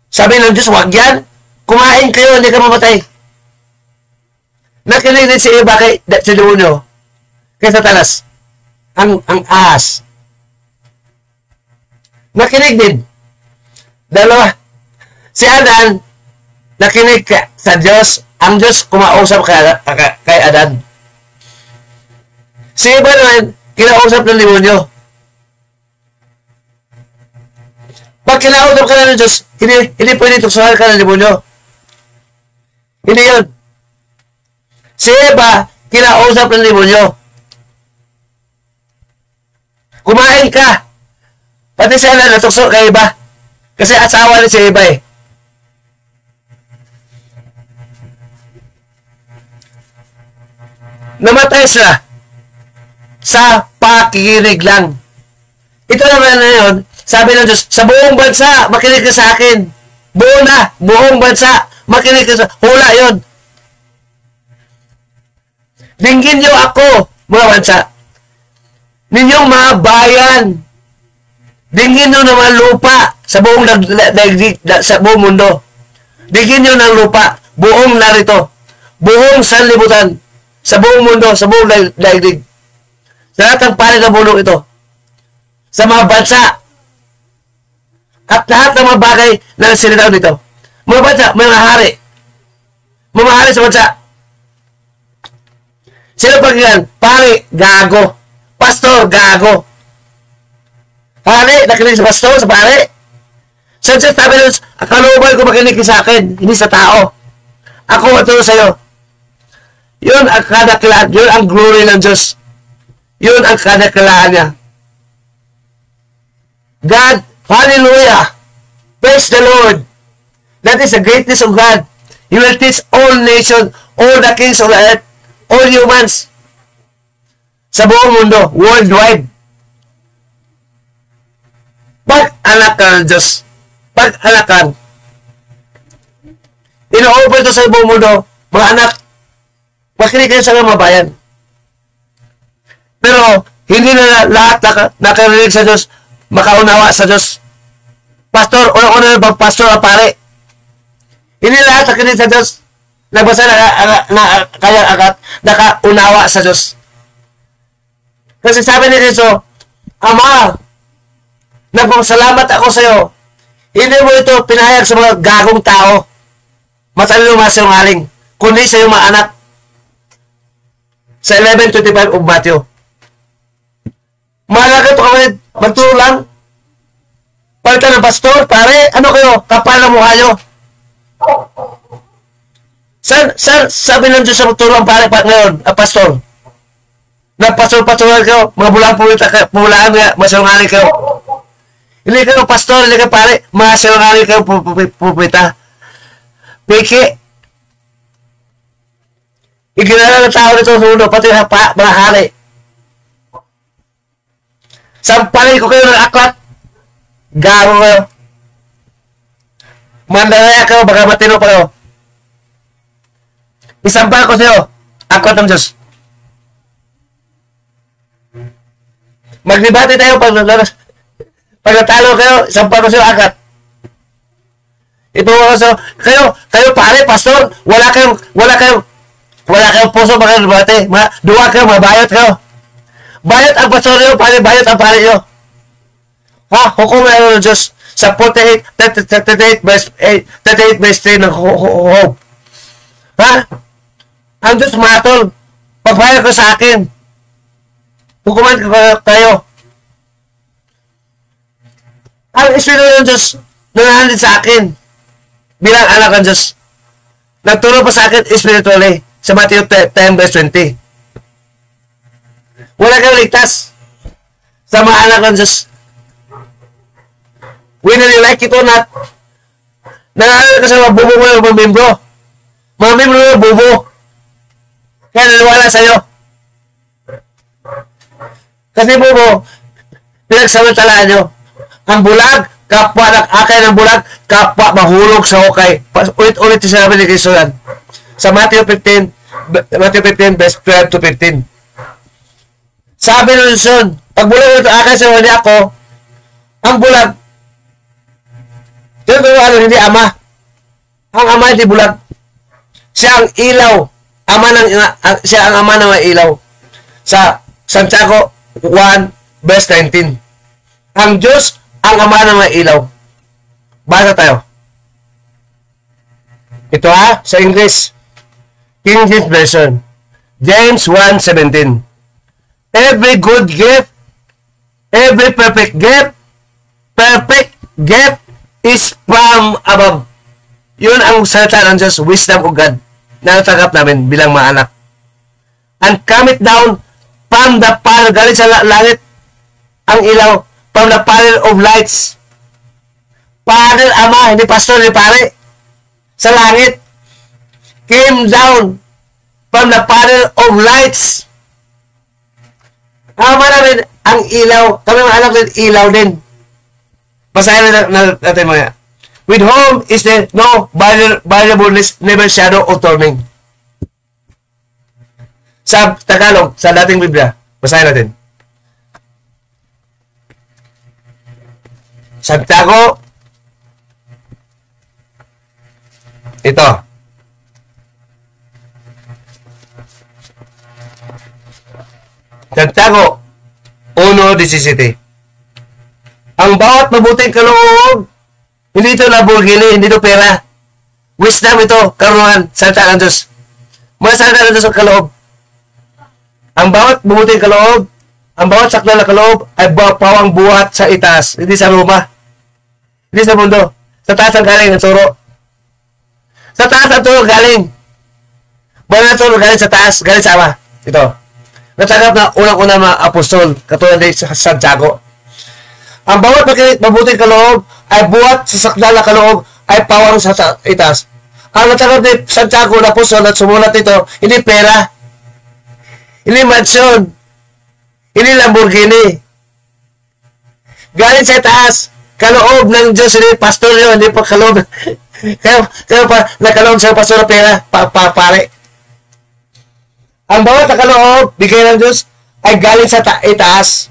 Sabi ng Diyos, wag yan. Kumain kayo, hindi ka mamatay. Nakinig din si Eva kay si demonyo, kay Satanas. Ang ahas. Nakinig din. Dalawa. Si Adan, nakinig sa Diyos. Ang Diyos kumausap kay Adan. Si Eva naman, kinausap ng demonyo. Pag kinausap ka na ng Diyos, hindi pwede tuksohan ka ng demonyo. Hindi yun. Si Eva, kinausap ng demonyo. Kumain ka. Pati siya na natukso kay Eva. Kasi asawa ni si Eva eh. Namatay sila sa pakikinig lang. Ito naman na yun, sabi ng Diyos, sa buong bansa, makinig ka sa akin. Buong bansa, makinig ka sa, hula yun. Dinggin niyo ako, mga bansa. Ninyong mga bayan. Dinggin niyo ng mga lupa sa buong sa buong mundo. Dinggin niyo ng lupa, buong narito, buong sanlibutan, sa buong mundo, sa buong daigdig. Sa lahat ng panig ng bulong ito. Sa mga bansa. At lahat ng mga bagay na nasilitaw dito. Mga bansa, mga hari. Mga hari sa bansa. Sino pagkilan? Pari, gago. Pastor, gago. Hari, nakinig sa pastor, sa pari. Sa Diyos, sabi nun, kalubay ko makinig sa akin, hindi sa tao. Ako matulong sa'yo. Yun ang kadakilaan. Yun ang glory ng Diyos. Yun ang kadakilaan niya. God, hallelujah. Praise the Lord. That is the greatness of God. He will teach all nations, all the kings of the earth, all humans sa buong mundo, worldwide. Pag-anak ka ng Diyos. Pag-alakan. Ino-open ito sa buong mundo, mga anak, makinig kayo sa mga bayan. Pero, hindi na lahat nakarinig sa Diyos, makaunawa sa Diyos. Pastor, una-una na bang pastor na pare? Hindi lahat nakarinig sa Diyos, nagbasa kaya agad, nakaunawa sa Diyos. Kasi sabi ni Cristo, Ama, nagpapasalamat ako sa iyo. Hindi mo ito pinahayag sa mga gagong tao, matalino mga sinungaling, kundi sa iyong mga anak. Sa 11:25 of Matthew. Mahalaga ito kapatid, magturo lang. Palitan ng pastor, pare, ano kayo? Kapal na mukha nyo. Sabi ng Diyos sa magturo ang pare ngayon, pastor. Nagpastor-pastoral kayo, mga bulaan nga, masinungaling kayo. Hindi kayo pastor, hindi kayo pare, masinungaling kayo, pupita. Piki. Iginala ng tao nito sa mundo, pati mga hari. Sampalin ko kayo ng aklat. Garo kayo. Mandalaya kayo, baka matino pa kayo. Isampal ko sa iyo, aklat ng Diyos. Maglibati tayo pag natalo kayo, isampal ko sa iyo, aklat. Ito ko sa kayo pare, pastor, wala kayong puso baka libati. Duwa kayo, mabayot kayo. Bayot ang pastor nyo, pare, bayot ang pare nyo. Ha? Hukom na ng Diyos sa 38 verse 3 ng Job. Ha? Ang Diyos matol. Pagbayad ko sa akin. Hukuman ko kayo. Ang Espiritu ng Diyos nananalig sa akin bilang anak ng Diyos. Nagturo pa sa akin spiritually sa Matthew 10 verse 20. Wala kang ligtas sa mga anak ng Diyos. Whether you like it or not, nananalig ka sa mga bubo mo ng mga membro. Mga membro mo bubo. Kaya naniwala sa'yo. Kasi bubo, pinagsamantalaan nyo. Ang bulag, kapwa nag-akay ng bulag, kapwa mahulog sa hukay. Ulit-ulit yung sinabi ni Cristo yan. Sa Matthew 15 verse 12 to 15. Sabi ng Diyos, pag bulag ito akay sa wali ako, ang bulag, hindi ama. Ang ama hindi bulag. Siya ang ilaw. Siya ang ama ng ilaw. Sa Santiago 1 verse 19. Ang Diyos ang ama ng ilaw. Basa tayo. Ito sa English. King James Version. James 1:17. Every good gift, every perfect gift is from above. Yun ang salita ng Diyos, wisdom of God, na natanggap namin bilang mga anak. And come it down from the Father, galing sa langit, ang ilaw, from the Father of lights. Father, Ama, hindi pastor, hindi pare. Sa langit, came down from the panel of lights. Ama namin ang ilaw. Kami mga anak din, ilaw din. Basahin natin mga. With whom is there no variableness, never shadow of turning. Sa Tagalog, sa dating Biblia, basahin natin. Santiago, ito. Santiago 1:17. Ang bawat mabuting kaloob, hindi ito Lamborghini, hindi ito pera. Wisdom ito, karunuhan, salita ng Diyos. Mga salita ng Diyos ang kaloob. Ang bawat mabuting kaloob, ang bawat sakdal na kaloob ay pawang buhat sa itaas. Hindi sa luma. Hindi sa mundo. Sa taas ang galing ang turo. Sa taas ang turo galing. Wala na turo galing sa taas, galing sa Ama. Ito. Natanggap na unang-unang mga apostol, katulad ni Santiago. Ang bawat mabuting kaloob ay buhat sa sakdal na kaloob ay pawang sa itaas. Ang natanggap ni Santiago na apostol at sumulat ito, hindi pera, hindi mansyon, hindi Lamborghini. Galing sa taas, kaloob ng Diyos, hindi pastor yun, hindi pa kaloob. Kaya pa, nakaloob sa pastor na pera, pare. Ang bawat na kaloob, bigay ng Diyos, ay galing sa itaas,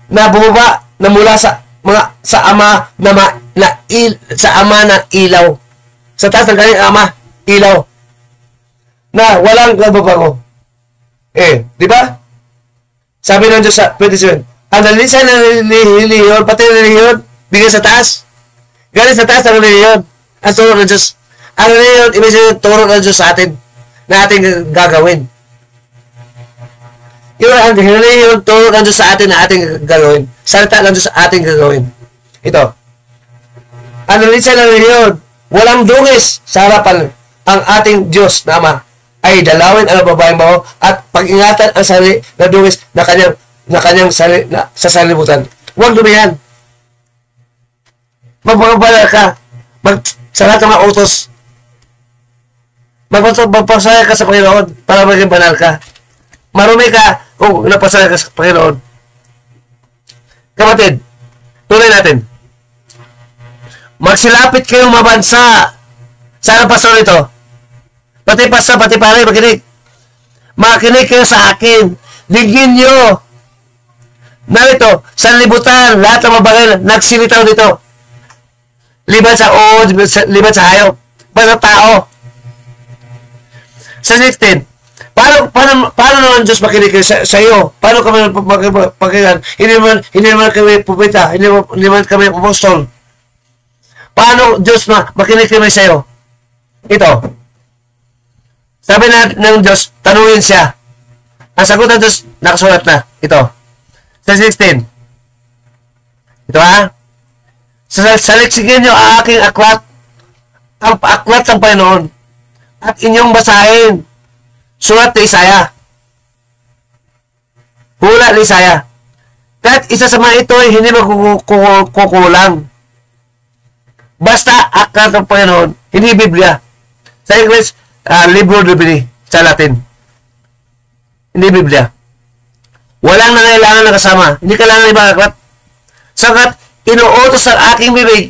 na bumaba, na mula sa mga sa Ama sa Ama na ilaw. Sa taas ng galing Ama, ilaw. Na walang kababago. Di ba? Sabi ng Diyos sa 27, ang nalisan ng reliyon, pati ng reliyon, bigay sa taas. Galing sa taas ng reliyon. Ang turo ng Diyos. Ang reliyon, ibig sabihin, turo ng Diyos sa atin na ating gagawin. Yung ang reliyon, turo ng Diyos sa atin na ating gagawin. Salita ng Diyos sa ating gagawin. Ito. Ang nalisan ng reliyon, walang dungis sa harapan ang ating Diyos na Ama ay dalawin ang babaeng baho at pag-ingatan ang sarili na dungis na kanyang sa salibutan. Huwag dumihan. Magpapabala ka. Sa lahat ng mga utos. Magpapasaya ka sa Panginoon para maging banal ka. Marumi ka kung napasaya ka sa Panginoon. Kapatid, tuloy natin. Magsilapit kayong mabansa. Saan ang pastor ito? Pati pastor, pati pare, makinig. Makinig kayo sa akin. Digin nyo. Narito, sa libutan, lahat ng mabagay nagsilitaw dito. Liban sa liban sa hayop. Basta tao. Sa 16, paano naman Diyos makinig kayo sa iyo? Paano kami makikinig? Hindi naman kami pupita. Hindi naman kami apostol. Paano Diyos makinig kami sa iyo? Ito. Sabi ng Diyos, tanungin siya. Ang sagot ng Diyos, nakasulat na. Ito. Sa 16. Ito ha. Saliksigin nyo ang aking aklat. Ang aklat ng Panginoon. At inyong basahin. Sulat ni Isaiah. Hula ni Isaiah. Kahit isa sa mga ito ay hindi magkukulang. Basta aklat ng Panginoon. Hindi Biblia. Sa English, libro Divini sa Latin. Hindi Biblia. Walang nangailangan na kasama. Hindi kailangan ibang aklat. Sagat, inuutos ang aking bibig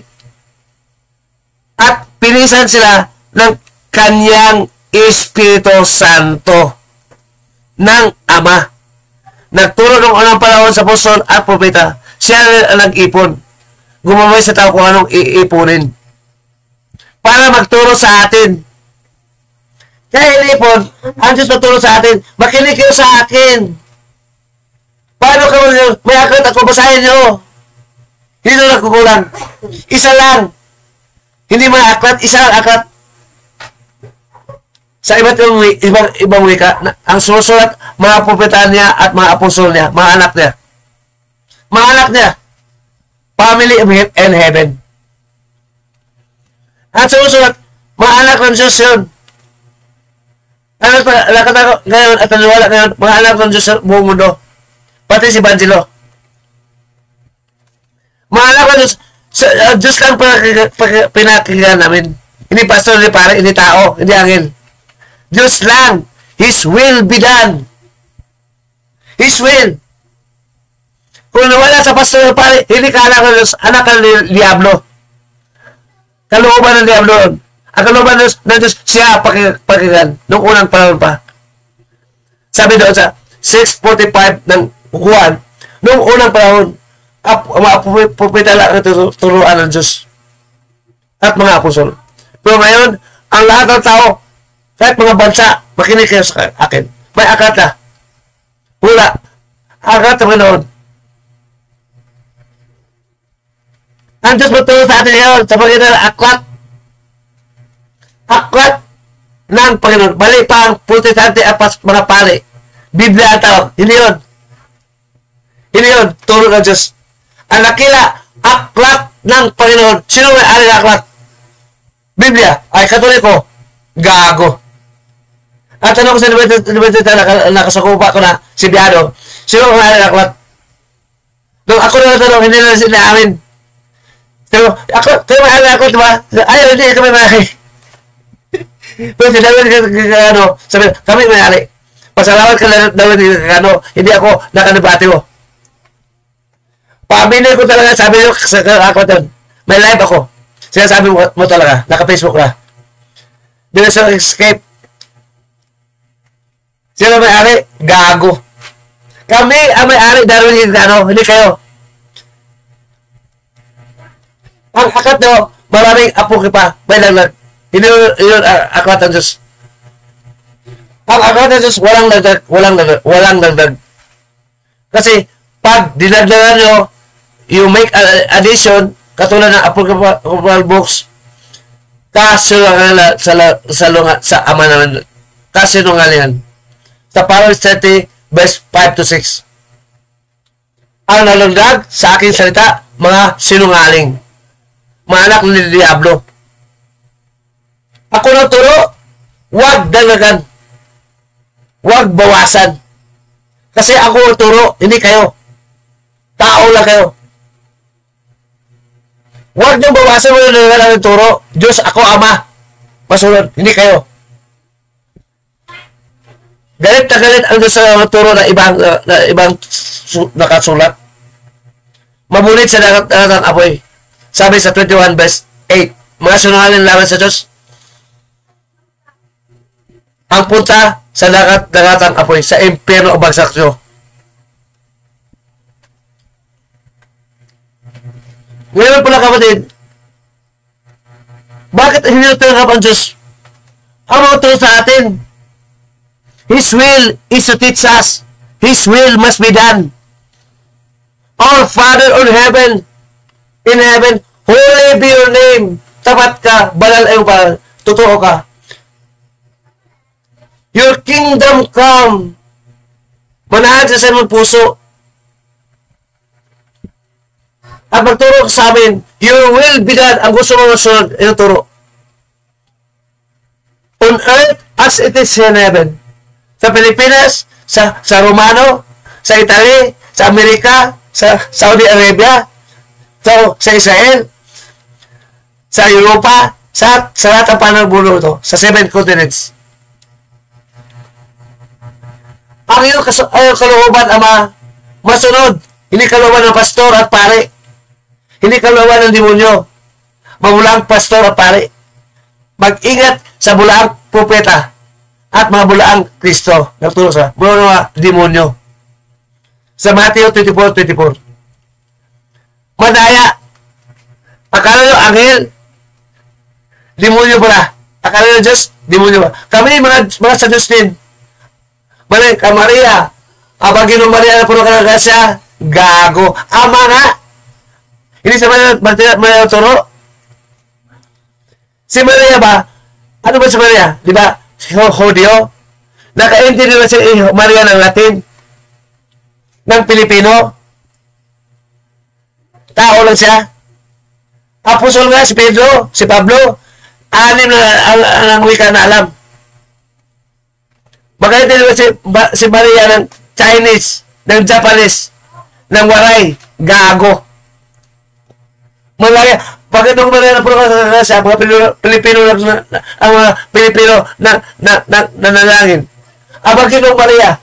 at pinisan sila ng kanyang Espiritu Santo ng Ama. Nagturo ng unang panahon sa apostol at propeta. Siya ang nag-ipon. Gumamay sa tao kung anong iipunin. Para magturo sa atin. Kaya ilipon, ang Diyos magturo sa atin, makinig kayo sa akin. Paano ka may aklat ako, basahin nyo. Hindi na nagkukulang. Isa lang. Hindi may aklat, isa lang aklat. Sa ibang wika, ang susulat, mga propeta niya at mga apostol niya, mga anak niya. Mga anak niya. Family and heaven. At susulat, mga anak ng Diyos yun. Nakatako ngayon at naniwala ngayon, mga anak ng Diyos sa buong mundo. Pati si Banjilo. Mga anak ng Diyos, Diyos lang pinakinggan namin. Hindi pastor, hindi pare, hindi tao, hindi angel. Diyos lang. His will be done. His will. Kung nawala sa pastor ng pare, hindi ka anak ng Diyos, anak ka ng Diablo. Kalooban ng Diablo. Ang kalooban ng Diyos, siya pakinggan nung unang panahon pa. Sabi doon sa 6:45 ng Juan, nung unang panahon, mga propeta lang ang turuan ng Diyos at mga apostol. Pero ngayon, ang lahat ng tao, kahit mga bansa, makinig kayo sa akin. May aklat na. Wala. Aklat na Panginoon. Ang Diyos matulog sa atin ngayon sa Panginoon, aklat. Aklat ng Panginoon. Bali pa ang protestante at mga pari. Biblia ang tao. Hindi yun. Hindi yun. Turo ng Diyos. Ang nakila, aklat ng Panginoon. Sino may ari ng aklat? Biblia. Ay, Katoliko. Gago. At tanong ko sa Libertad na nakasakupa ko na si Biado. Sino may ari ng aklat? Nung ako na natanong, hindi na sila amin. So, ako, kayo may ari ng aklat, diba? Ay, hindi kami may ari. Pero si David, sabi, kami may ari. Pasalamat ka lang, David, hindi ako nakanibati mo. Pabili ko talaga, sabi nyo sa aklat yun. May live ako. Sinasabi mo talaga, naka-Facebook na. Dito sa escape. Sino may-ari? Gago. Kami ang may-ari, Darwin, hindi kayo. Ang aklat nyo, maraming apokipa, may laglag. Hindi yun aklat ng Diyos. Ang aklat ng Diyos, walang laglag. Kasi, pag dinagdagan nyo, you make addition, katulad ng apocryphal books, kasinungalingan sa ama naman, kasinungalingan. Sa Proverbs 30, verse 5 to 6. Ang nalagdag sa aking salita, mga sinungaling. Mga anak ni Diablo. Ako ng turo, huwag dalagan. Huwag bawasan. Kasi ako ang turo, hindi kayo. Tao lang kayo. Huwag niyong bawasan mo ng turo. Diyos, ako ama. Masunod, hindi kayo. Galit na galit ang Diyos sa turo na ibang nakasulat. Mabulit sa dagat apoy. Sabi sa 21 verse 8, mga sinungaling laban sa Diyos. Ang punta sa dagatang apoy, sa impyerno o bagsak nyo. Ngayon pala kapatid, bakit hindi natanggap ang Diyos? Ang mga turo sa atin, His will is to teach us. His will must be done. Our Father in heaven, holy be your name. Tapat ka, banal ay banal. Totoo ka. Your kingdom come. Manahan sa mong puso. At magturo sa amin, your will be done. Ang gusto mo masunod, ituturo. On earth as it is in heaven. Sa Pilipinas, sa Romano, sa Italy, sa Amerika, sa Saudi Arabia, sa Israel, sa Europa, sa lahat ng panagbulo ito, sa 7 continents. Ang iyong kalooban, Ama, masunod. Hindi kalooban ng pastor at pare. Hindi kalooban ng demonyo. Mabulang pastor at pare. Mag-ingat sa bulaang propeta at mga bulaang Kristo. Nagturo sa mga demonyo. Sa Matthew 24:24. Madaya. Akala nyo, anghel, demonyo pala. Akala nyo, Diyos, demonyo pala. Kami, mga sa Diyos din. Balik, ka Maria. Ginong Maria na puno ka ng grasya. Gago. Ama nga. Hindi sa Maria turo. Si Maria ba? Ano ba si Maria? Di ba? Hodyo? Naka-intindi ba si Maria ng Latin? Ng Pilipino? Tao lang siya. Apostol nga si Pedro, si Pablo. Anim na ang wika na alam. Magkaintindi ba si Maria ng Chinese, ng Japanese, ng Waray? Gago. Malaya, Pagkatong Maria na Puno mga Pilipino ang mga Pilipino na nanalangin. Ang Pagkatong Maria,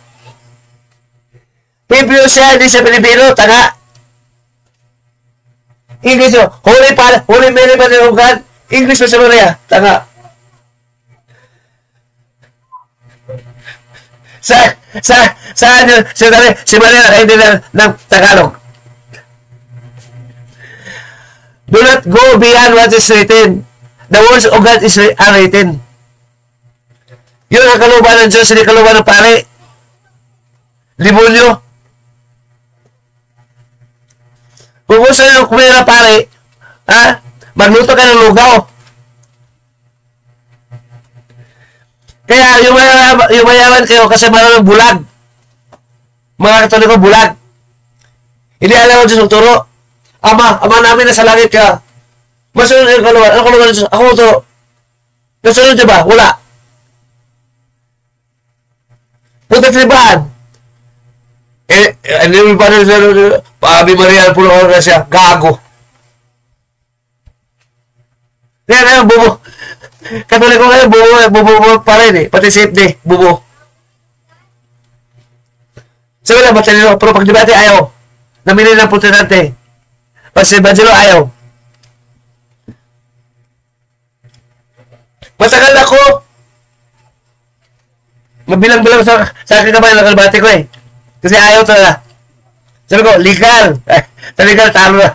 Pilipino siya, hindi siya Pilipino, tanga. English yun, Holy Mary, Mother of God, English mo siya Maria, tanga. Si Maria nakaintindihan ng Tagalog. Do not go beyond what is written. The words of God is written. Yun ang kalooban ng Diyos, hindi kalooban ng pare. Limonyo. Kung gusto nyo kumira pare, magluto ka ng lugaw. Kaya yung mayaman kayo kasi maraming bulag. Mga Katoliko bulag. Hindi alam ang Diyos magturo. Ama namin na sa langit ka. Masunod yung kalooban. Ano kalooban ng Diyos? Ako magturo. Nasunod niya ba? Wala. Punta sa libahan. Hindi mo pa rin sa Ave Maria Puno na siya. Gago. Kaya bubo. Katoliko ngayon, bubo pa rin eh. Pati safe day, bubo. Sabi lang, matalino. Pero pag debate, ayaw. Namili ng protestante. Pag si Evangelo, ayaw. Matagal ako. Mabilang-bilang sa akin kamay ng kalbate ko eh. Kasi ayaw talaga. Sabi ko, legal. Legal, talo na.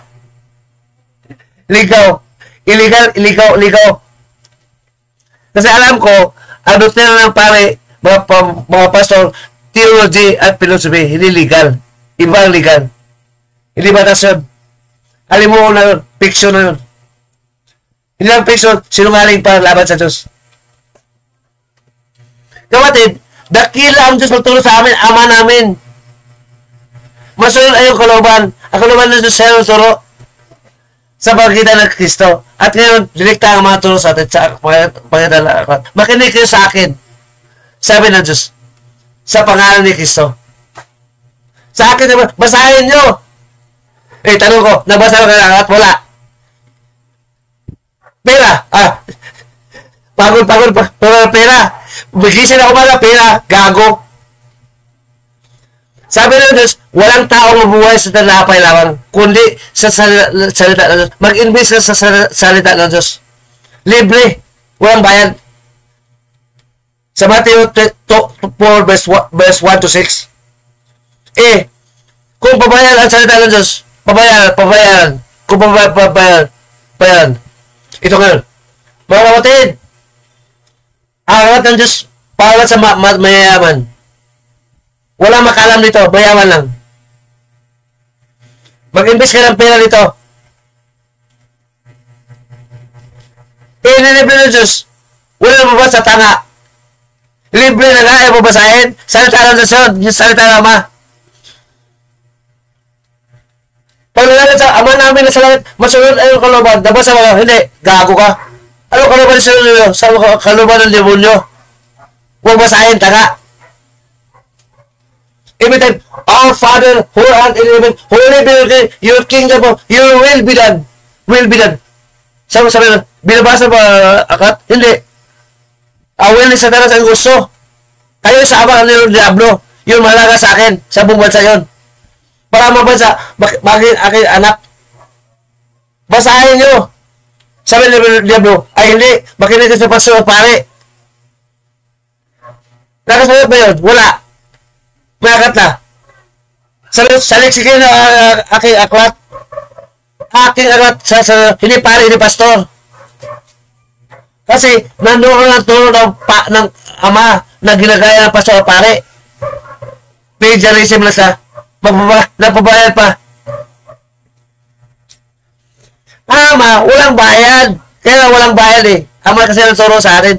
Illegal. Kasi alam ko, ang doktrina ng pare, mga pastor, theology at philosophy, hindi legal. Iba ang legal. Hindi batas yun. Alam mo na yun, fiction na yun. Hindi lang fiction, sinungaling pa laban sa Diyos. Kapatid, dakila ang Diyos magtulong sa amin, Ama namin. Masunod ay yung kalooban. Ang kalooban ng Diyos siya turo sa pagkita ng Kristo. At ngayon, direkta ang mga turo sa atin sa pagkita ng aklat. Makinig kayo sa akin. Sabi ng Diyos, sa pangalan ni Kristo. Sa akin, basahin nyo. Tanong ko, nabasa ko na aklat? Wala. Pera. Pagod. Pera. Bigisin ako pala, pera. Gago. Sabi ng Diyos, walang taong mabuhay sa talapay lamang, kundi sa salita ng Diyos. Mag-invest ka sa salita ng Diyos. Libre. Walang bayad. Sa Matthew 4, verse 1 to 6. Kung pabayaran ang salita ng Diyos, pabayaran. Kung pabayaran. Ito ngayon. Mga kapatid, ang aklat ng Diyos para sa mayayaman. Wala makalam dito, bayawan lang. Mag-invest ka ng pera dito. Libre ng Diyos. Wala mabasa tanga. Libre na nga, ay babasahin. Salita ng Diyos yun, yung salita ng Ama. Pag nalagat sa Ama namin na sa langit, masunod ay yung kalooban. Nabasa mo, hindi, gago ka. Ano kalooban ng sunod nyo? Sa kalooban ng demonyo. Huwag basahin, tanga. Every time, our Father who art in heaven, holy be your kingdom, your will be done. Will be done. Sabi na, binabasa ba aklat? Hindi. Ang will ni Satanas ang gusto. Kayo sa Ama ng Diablo, yun malaga sa akin, sa buong bansa yun. Para mabansa, maging aking anak. Basahin nyo. Sabi ng Diablo, ay hindi, makinig sa pastor pare. Nakasunod ba yun? Wala. May aklat na. Saliksikin na aking aklat. Aking aklat hindi pare, hindi pastor. Kasi nandoon ang turo ng Ama na ginagaya ng pastor pare. Plagiarism na sa napabayad pa. Ama, walang bayad. Kaya walang bayad eh. Ama kasi nagturo sa atin.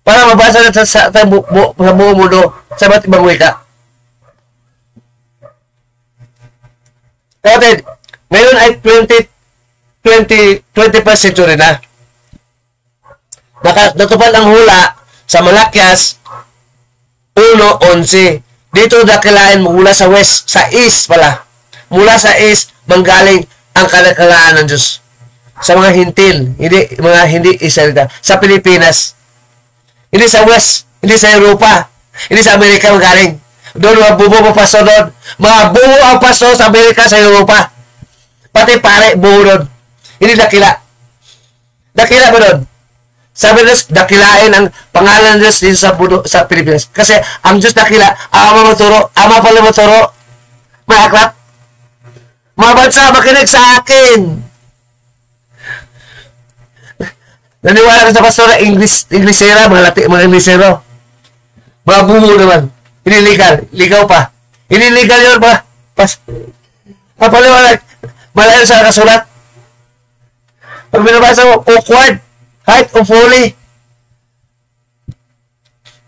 Para mabasa na sa buong mundo sa ba't ibang wika. Kapatid, ngayon ay 21st century na. Natupad ang hula sa Malakyas 1:11. Dito dakilain mula sa west, sa east pala. Mula sa east, manggaling ang kalakalaan ng Diyos. sa mga hintil, hindi Israelita, sa Pilipinas. Hindi sa West, hindi sa Europa, hindi sa Amerika magaling. Doon mga bubo ang pastor doon. Mga bubo ang pastor sa Amerika, sa Europa. Pati pare, bubo doon. Hindi dakila. Dakila ba doon? Sabi Diyos, dakilain ang pangalan ng Diyos dito sa Pilipinas. Kasi ang Diyos dakila, ama maturo, ama pala maturo, may aklat. Mga bansa, makinig sa akin. Naniwala ka sa pastor na Inglesera, mga Inglesero. Mga bumo naman. Hindi legal. Ligaw pa. Hindi legal yun ba? Ang paliwanag, malayo sa kasulat. Pag binabasa mo, awkward. Height of holy.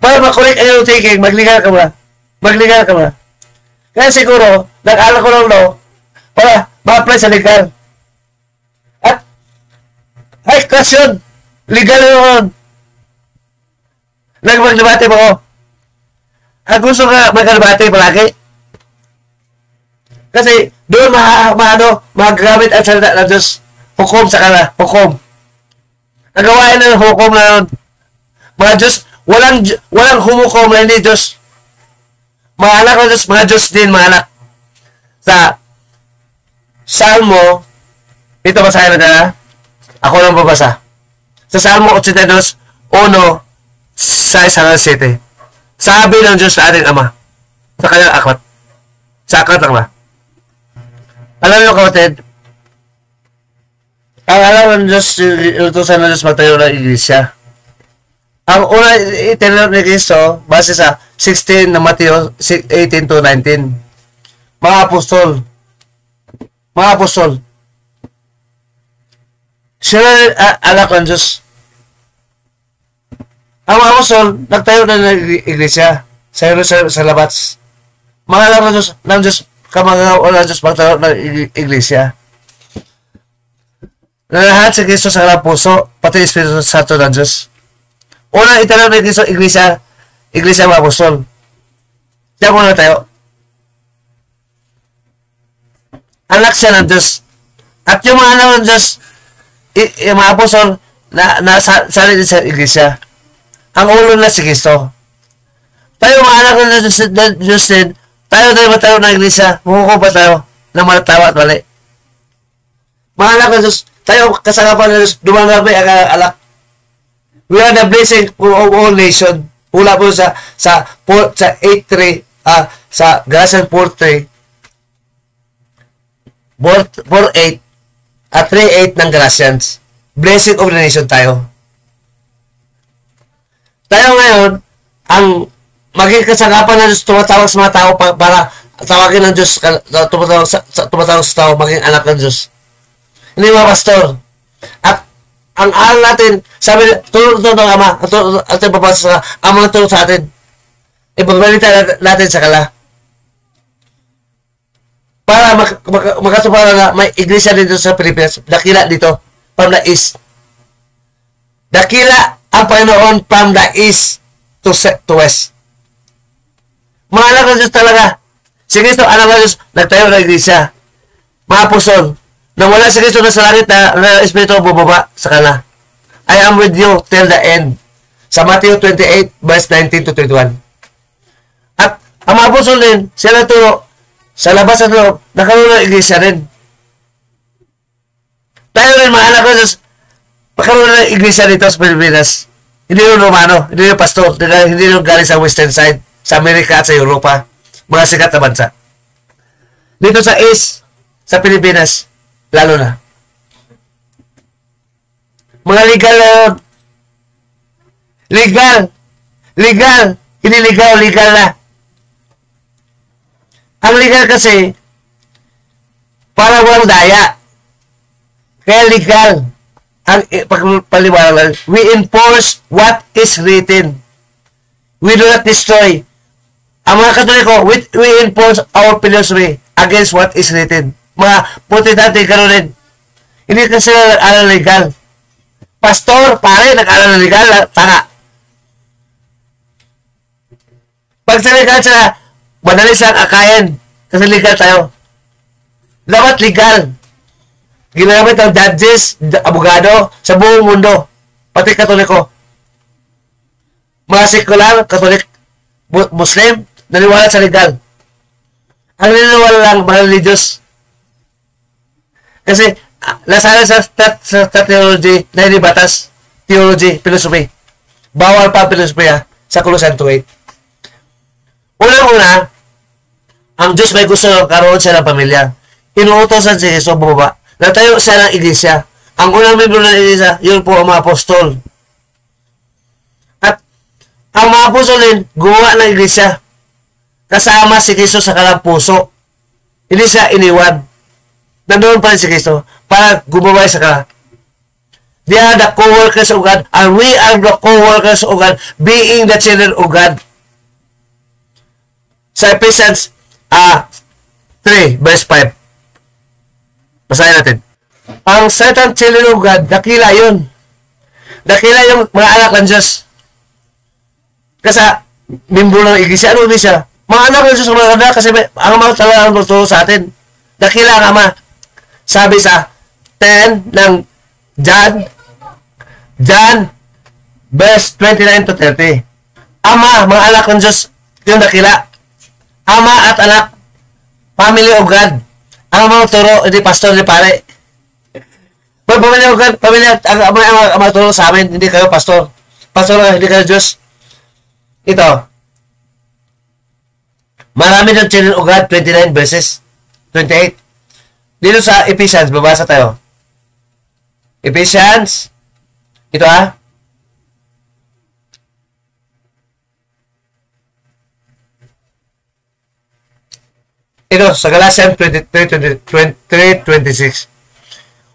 Para makorek ang iyong thinking, magligal ka ba? Magligal ka ba? Kaya siguro, nag-alak ko ng law para ma-apply sa legal. At, ay, question. Legal yun. Nagmagdebate ba ko? Ang gusto ka magdebate palagi. Kasi, doon magagamit ang salita ng Diyos. Hukom sa kana. Hukom. Nagawain ng hukom na yun. Mga Diyos, walang humukom na hindi Diyos. Mga anak ng Diyos, mga Diyos din, mga anak. Sa Salmo, ito basahin na ako lang babasa. Sa Salmo 82, 1, 6-7. Sabi ng Diyos sa ating Ama, sa kanyang aklat. Sa aklat lang ba? Alam niyo kapatid, ang alam ng Diyos, inutusan ng Diyos magtayo ng iglesia. Ang una itinanong ni Cristo, base sa 16 na Mateo 18 to 19. Mga apostol. Mga apostol. Sila anak ng Diyos. Ang mga apostol, nagtayo na ng iglesia sa labas. Mga anak ng Diyos, kamagaw ng Diyos magtayo ng iglesia. Na lahat si Cristo sa kalang puso, pati Espiritu Santo ng Diyos. Una, itanong ni Cristo, iglesia mga apostol. Diyan muna tayo. Anak siya ng Diyos. At yung mga anak ng Diyos, yung mga apostol, nasali din sa iglesia. Ang ulo na si Cristo. Tayo mga anak ng Diyos din, tayo matayo ng iglesia, mukukuha pa tayo ng malatawa at mali. Mga anak ng Diyos, tayo kasagapan ng Diyos, dumangabi ang alak. We are the blessing for all nation. Hula po sa 8.3, sa Galatians 4.3, 4.8, at 3.8 ng Galatians. Blessing of the nation tayo. Tayo ngayon, ang maging kasagapan ng Diyos, tumatawag sa mga tao para tawagin ng Diyos, tumatawag sa tao, maging anak ng Diyos. Hindi mga pastor. At ang aral natin, sabi, tulog ng Ama, at ipapasa sa Ama tulog sa atin. Ipagbalita natin sa kala. Para makatupara na may iglesia dito sa Pilipinas. Dakila dito, from the east. Dakila ang Panginoon from the east to west. Mga anak ng Diyos talaga. Si Cristo, anak ng Diyos, nagtayo ng iglesia. Mga apostol, nang wala si Cristo na sa langit na Espiritu bubaba sa kana. I am with you till the end. Sa Matthew 28, verse 19 to 21. At ang mga apostol din, sila turo, sa labas at loob, nakaroon ng iglesia rin. Tayo rin, mga anak ko, makaroon ng iglesia dito sa Pilipinas. Hindi yung Romano, hindi yung pastor, hindi yung galing sa western side, sa Amerika at sa Europa. Mga sikat na bansa. Dito sa East, sa Pilipinas, lalo na. Mga legal na yun. Legal. Hindi legal na. Ang legal kasi, para walang daya. Kaya legal. Ang pagpaliwanag, we enforce what is written. We do not destroy. Ang mga Katoliko, we enforce our philosophy against what is written. Mga protestante gano'n rin. Hindi kasi nag-aral legal. Pastor, pare, nag-aral legal, tanga. Pag sa legal sila, madali silang akayin. Kasi legal tayo. Dapat legal. ginamit ng judges, abogado, sa buong mundo. Pati Katoliko. Mga sekular, Katolik, Muslim, naniwala sa legal. Ang naniwala lang, mga religious. Kasi, nasala sa theology, na hindi batas, theology, philosophy. Bawal pa philosophy sa Colossians 2:8. Unang-una, ang Diyos may gusto karoon siya ng pamilya. Inuutosan si Jesus bumaba. Natayo siya ng iglesia. Ang unang membro ng iglesia, yun po ang mga apostol. At ang mga apostol din, gumawa ng iglesia. Kasama si Jesus sa kanilang puso. Hindi siya iniwan. Nandoon pa rin si Kristo para gumawa sa kanila. They are the co-workers of God, and we are the co-workers of God, being the children of God. Sa Ephesians 3, verse 5. Basahin natin. Ang certain children of God, dakila yun. Dakila yung mga anak ng Diyos. Kasi, membro ng iglesia, ano iglesia? Mga anak ng Diyos, mga anak, kasi ang mga talaga ang tuturo sa atin. Dakila ang ama. Sabi sa 10 ng John, verse 29 to 30. Ama, mga anak ng Diyos, yung dakila. Ama at anak, family of God. Ang mga turo, hindi pastor, hindi pare. Pamilya of God, pamilya, ang mga turo sa amin, hindi kayo pastor. Pastor, hindi kayo Diyos. Ito. Marami ng children of God, 29 verses, 28. Dito sa Ephesians, babasa tayo. Ephesians, ito Ito, sa Galatians 3:26.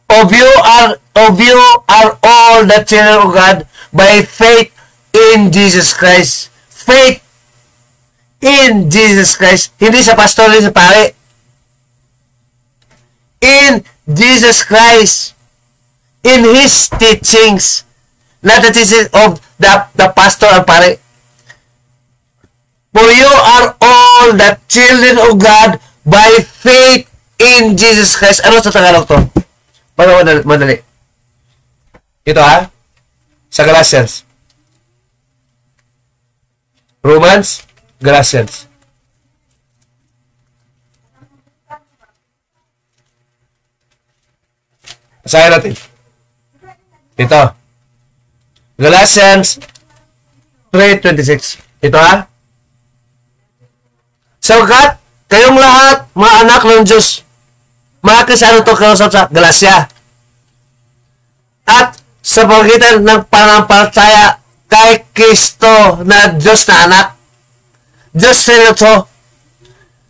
Of you are all the children of God by faith in Jesus Christ. Faith in Jesus Christ. Hindi sa pastor, hindi sa pare. In Jesus Christ. In His teachings. Not the teachings of the pastor and pare. For you are all the children of God by faith in Jesus Christ. Ano sa Tagalog to? Para madali. Ito sa Galatians. Romans, Galatians. Basahin natin. Ito. Galatians 3:26. Ito Sagat, kayong lahat, mga anak ng Diyos, mga Kristiyano to kausap sa Galacia. At sa pagitan ng panampalataya kay Kristo na Diyos na anak. Diyos na ito.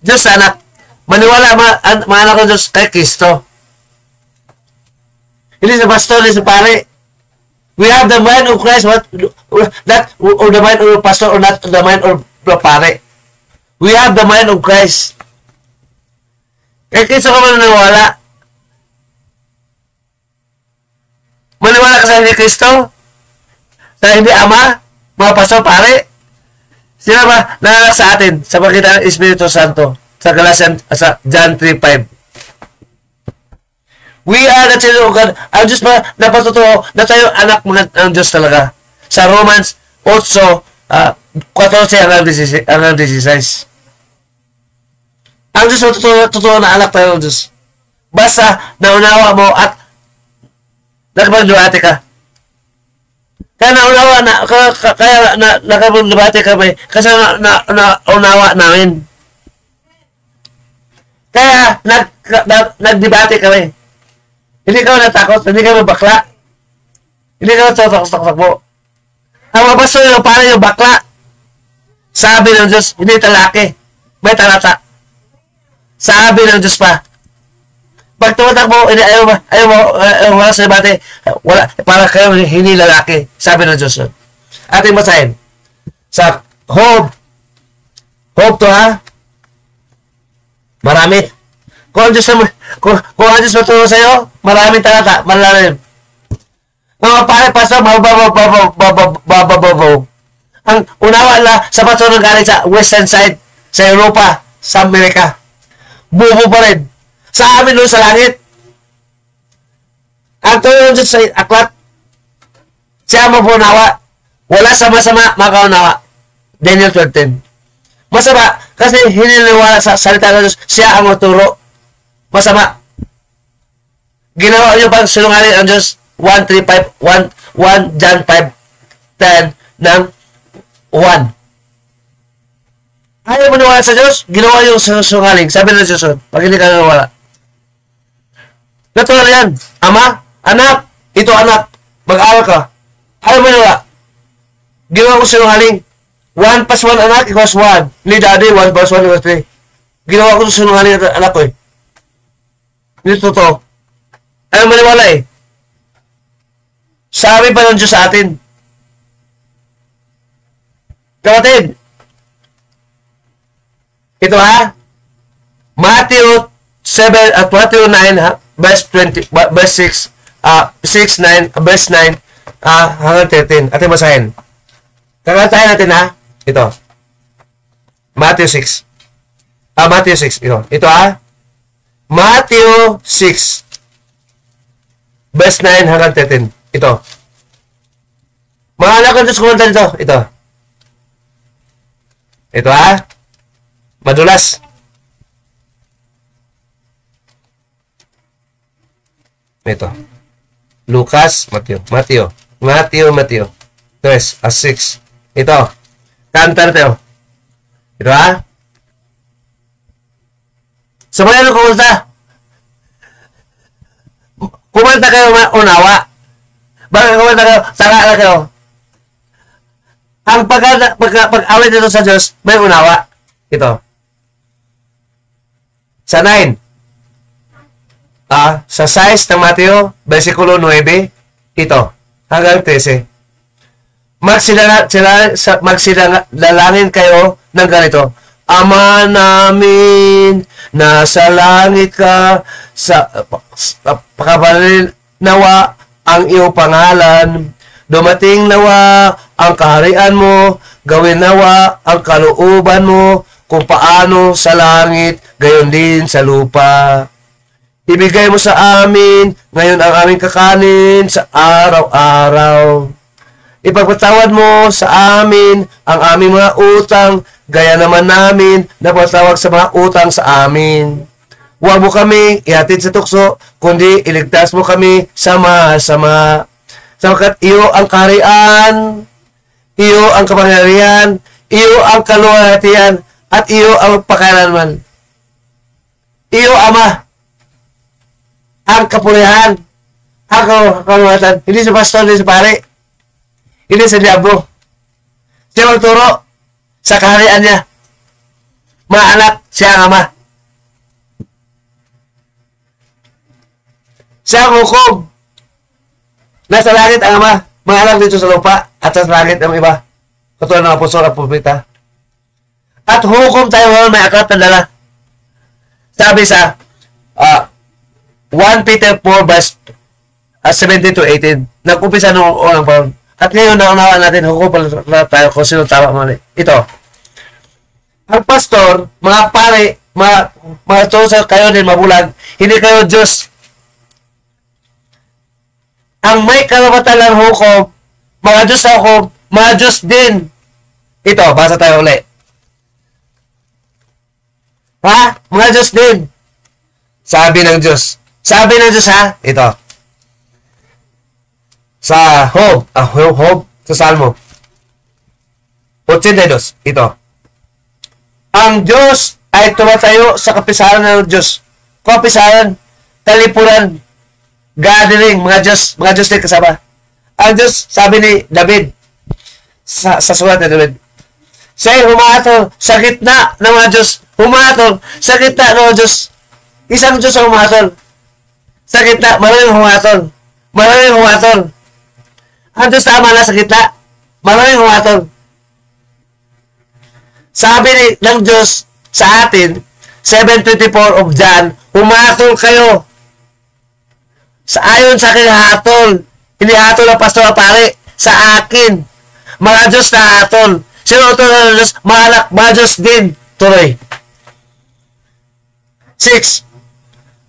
Diyos na anak. Maniwala mga anak ng Diyos kay Kristo. Hindi sa pastor, hindi sa pare. We have the mind of Christ, not or the mind of the pastor or not the mind of the pare. We have the mind of Christ. Kaya Kristo ka maniniwala. Maniwala ka sa hindi Kristo? Sa hindi Ama? Mga pastor, pare? Sino ba nanganak sa atin sa pagitan ng Espiritu Santo? Sa Galatians, sa John 3:5. We are the children of God. Ang Diyos ba napatutuo na tayo anak ng Diyos talaga? Sa Romans 8, 14 hanggang 16. Ang Diyos totoo na anak tayo ng Diyos. Basta naunawa mo at nakapagdubati ka. Kaya naunawa na, kaya nakapagdubati kami kasi naunawa namin. Kaya nagdebate kami. Hindi ka natakot, hindi ka bakla. Hindi ka tatakbo. Ang mga pastor yung parang yung bakla. Sabi ng Diyos, hindi talaki. May talata. Sabi ng Diyos pa. Pag tumatakbo, ayaw mo sa debate, wala, para kayo hindi lalaki. Sabi ng Diyos yun. Ating basahin. Sa Job 2 Marami. Kung ang Diyos matulong sa'yo, maraming talata, malalim. Mga pare, pastor, bababaw. Ang unawa na sa pastor na galing sa western side, sa Europa, sa Amerika. Bubo pa rin. Sa amin doon sa langit. Ang tuyo ng Diyos sa aklat, siya mapunawa. Wala sama-sama makaunawa. Daniel 12:10. Masama, kasi hininiwala sa salita ng Diyos, siya ang maturo. Masama. Ginawa niyo pang sinungaling ang Diyos, 1:3:5, 1 John 5:10 ng 1. Ayaw mo niwala sa Diyos, ginawa yung sinungaling. Sabi ng Diyos, pag hindi ka niwala. Natural yan. Ama, anak, ito anak, mag-aral ka. Ayaw mo niwala. Ginawa ko sinungaling. 1 plus 1 anak equals 1. Ni daddy, 1 plus 1 equals 3. Ginawa ko sinungaling at anak ko eh. Hindi totoo. Ayaw mo niwala eh. Sabi pa ng Diyos sa atin. Kapatid, ito ha, Matthew 7 at Matthew 9 ha, verse 20, verse 6, 6, 9, verse 9 hanggang 13. Atin basahin. Kakantahin natin ha. Ito. Matthew 6. Matthew 6. Ito ha. Matthew 6. Verse 9 hanggang 13. Ito. Mga anak ng Diyos kumanta nito. Ito. Ito ha. Madulas. Ito. Lucas, Matthew. 3, 6. Ito. Kanta natin. Ito ha. Sabayan ng kumanta. Kumanta kayo unawa. Bakit kumanta kayo? Saka na kayo. Ang pag-awit nito sa Diyos, may unawa. Ito. Sa 9. Sa 6 ng Mateo, versikulo 9. Ito. Hanggang 13. Magsilalangin kayo ng ganito. Ama namin, nasa langit ka, sa pakabalin nawa ang iyong pangalan. Dumating nawa ang kaharian mo, gawin nawa ang kalooban mo, kung paano sa langit, gayon din sa lupa. Ibigay mo sa amin ngayon ang aming kakanin sa araw-araw. Ipagpatawad mo sa amin ang aming mga utang, gaya naman namin na patawag sa mga utang sa amin. Huwag mo kami ihatid sa tukso, kundi iligtas mo kami sa masama. Sapagkat iyo ang kaharian, iyo ang kapangyarihan, iyo ang kaluwalhatian, at iyo ang pakailanman. Iyo, Ama, ang kapulihan, ang kaluwalhatian. Hindi sa pastor, hindi sa pare, hindi sa diablo. Siya magturo sa kaharian niya. Mga anak, siya ang Ama. Siya ang hukom. Nasa langit ang Ama, mga anak dito sa lupa, at sa langit ang iba. Katulad ng apostol at propeta. At hukom tayo ngayon, may aklat na dala. Sabi sa 1 Peter 4 verse 17 to 18. Nag-umpisa noong unang panahon. At ngayon, naunawaan natin, hukom pala tayo kung sino tama mali. Ito. Ang pastor, mga pare, mga tusa kayo din mabulag, hindi kayo Diyos. Ang may karapatan ng hukom, mga Diyos sa hukom, mga Diyos din. Ito, basa tayo ulit. Ha? Mga Diyos din. Sabi ng Diyos. Sabi ng Diyos ha? Ito. Sa Job. Job. Sa Salmo. 82. Ito. Ang Diyos ay tumatayo sa kapisaran ng Diyos. Kapisaran, talipuran, gathering, mga Diyos din kasama. Ang Diyos, sabi ni David, sa sulat ni David, siya'y humahatol sa gitna ng mga Diyos. Humahatol sa gitna ng mga Diyos. Isang Diyos ang humahatol. Sa gitna, maraming humahatol. Maraming humahatol. Ang Diyos tama na sa gitna. Maraming humahatol. Sabi ng Diyos sa atin, 7:24 of John, humahatol kayo. Ayon sa akin hatol. Hindi hatol ang pastor na pare. Sa akin. Mga Diyos na hatol. Sino ito na Diyos? Mga Diyos din. Tuloy. 6.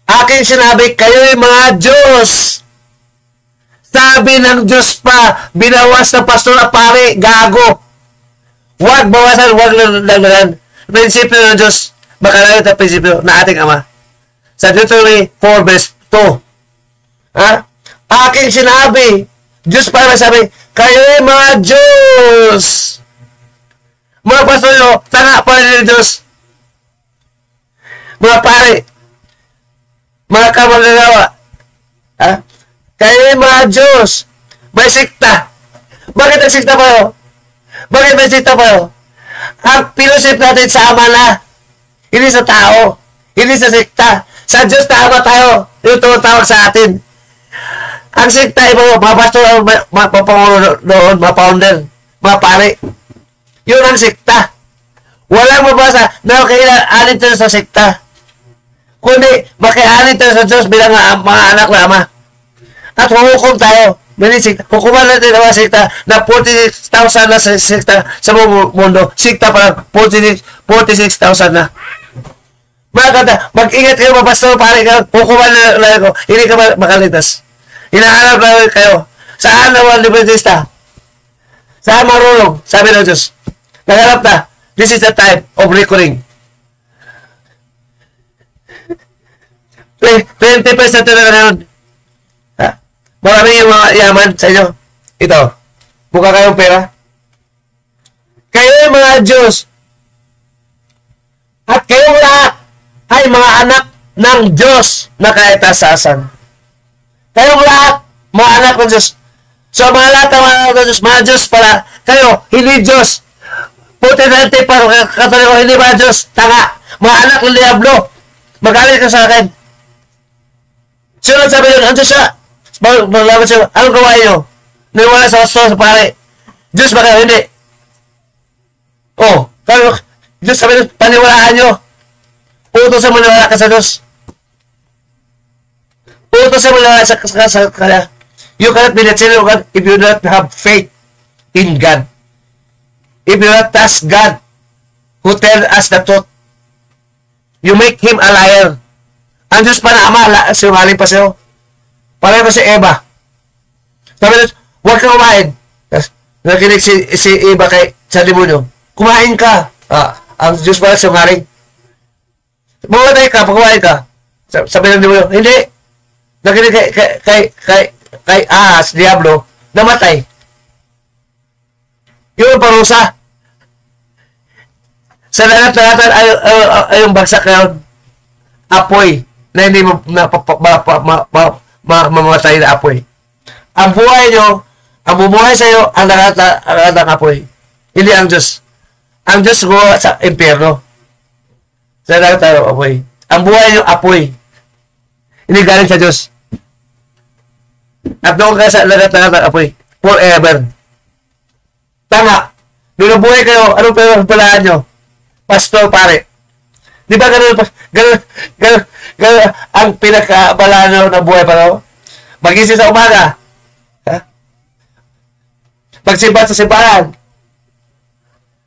Aking sinabi, kayo'y mga Diyos. sinabi ng Diyos pa, binawas ng pastor na pare, gago. Huwag bawasan, huwag dagdagan. Prinsipyo ng Diyos, makalalit ang prinsipyo na ating Ama. Sa Deuteronomy 4 verse 2. Ha? Aking sinabi, Diyos pa sabi, kayo'y mga Diyos. Mga pastor nyo, tanga pa rin ng Diyos. Mga pare, mga kamagagawa, ha? Kayo'y mga Diyos. May sikta. Bakit ang sikta pa yun? Bakit may sikta pa yun? Ang pinosip natin sa Ama na, hindi sa tao, hindi sa sikta. Sa Diyos na Ama tayo, yung tumutawag sa atin. Ang sikta, mga pastor, mga papangulo doon, mga founder, mga pare. Yun ang sikta. Walang mabasa na kailangan tayo sa sikta. Kundi, makianin tayo sa Diyos bilang mga anak na Ama. At huhukom tayo. Hukuman natin ang mga sikta na 46,000 na sikta sa mundo. Sikta pa lang, 46,000 na. Mga kata, mag-ingat kayo mga pastor, pare ka, hukuman na lang ko. Hindi ka makaligtas. Hinahanap lang kayo. Saan na mga libertista? Saan marunong? Sabi ng Diyos. Naghanap na. This is the time of reckoning. 20% na ngayon. Marami yung mga yaman sa inyo. Ito. Mukha kayong pera. Kayo yung mga Diyos. At kayong lahat ay mga anak ng Diyos na kaitasasan. Kayong lahat, mga anak ng Diyos. So, mga lahat ng mga anak ng Diyos, mga Diyos pala. Kayo, hindi Diyos. Puti natin pa, katoliko, hindi mga Diyos. Tanga. Mga anak ng Diablo. Magalit ka sa akin. Sino sabi nyo, ang Diyos siya? Maglaban siya, anong gawain nyo? Niwala sa pastor, sa pare. Diyos ba kayo? Hindi. Oh, Diyos sabi nyo, paniwalaan nyo. Utos sa maniwala ka sa Diyos. Utos sa maniwala sa Kanya. You cannot be the children of God if you do not have faith in God. If you not trust God who tell us the truth, you make Him a liar. Ang Diyos pa na Ama, sinungaling pa sa'yo. Pareho si Eva. Sabi na, huwag kang kumain. Nakinig si Eva sa demonyo. Kumain ka. Ang Diyos pala sinungaling. Mamatay ka, pag kumain ka. Sabi ng demonyo, hindi. Nakinig kay Ahas, Diablo, namatay. Yung parusa. Sa lahat-lahatan ay yung bagsak ngayon. Apoy na hindi mamamatay na apoy. Ang buhay nyo, ang bumuhay sa iyo, ang lahat ng apoy. Hindi ang Diyos. Ang Diyos gumawa sa impyerno. Sa lahat tayo apoy. Ang buhay nyo, apoy. Hindi galing sa Diyos. At doon ka sa lahat ng apoy. Forever. Tama. Nung nabuhay kayo, anong palaan nyo? Pastor, pare. Di ba ganun ang pinakabalaan na buhay pa raw? Magising sa umaga. Ha? Magsimba sa simbahan.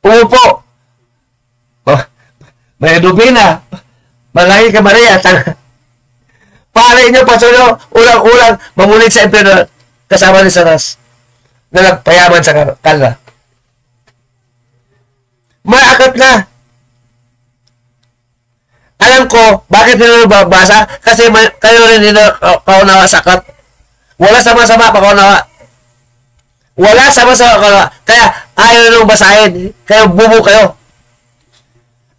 Umupo. May dubina. Malangin ka Maria. Pare nyo, pastor nyo, ulang-ulang, mamulit sa impyerno kasama ni Sanas na nagpayaman sa kanila. May akat na. Alam ko, bakit nila babasa? Kasi kayo rin nila kaunawa sa akat. Wala sama-sama pa kaunawa. Wala sama-sama kaunawa. Kaya ayaw nyo basahin. Kaya bubo kayo.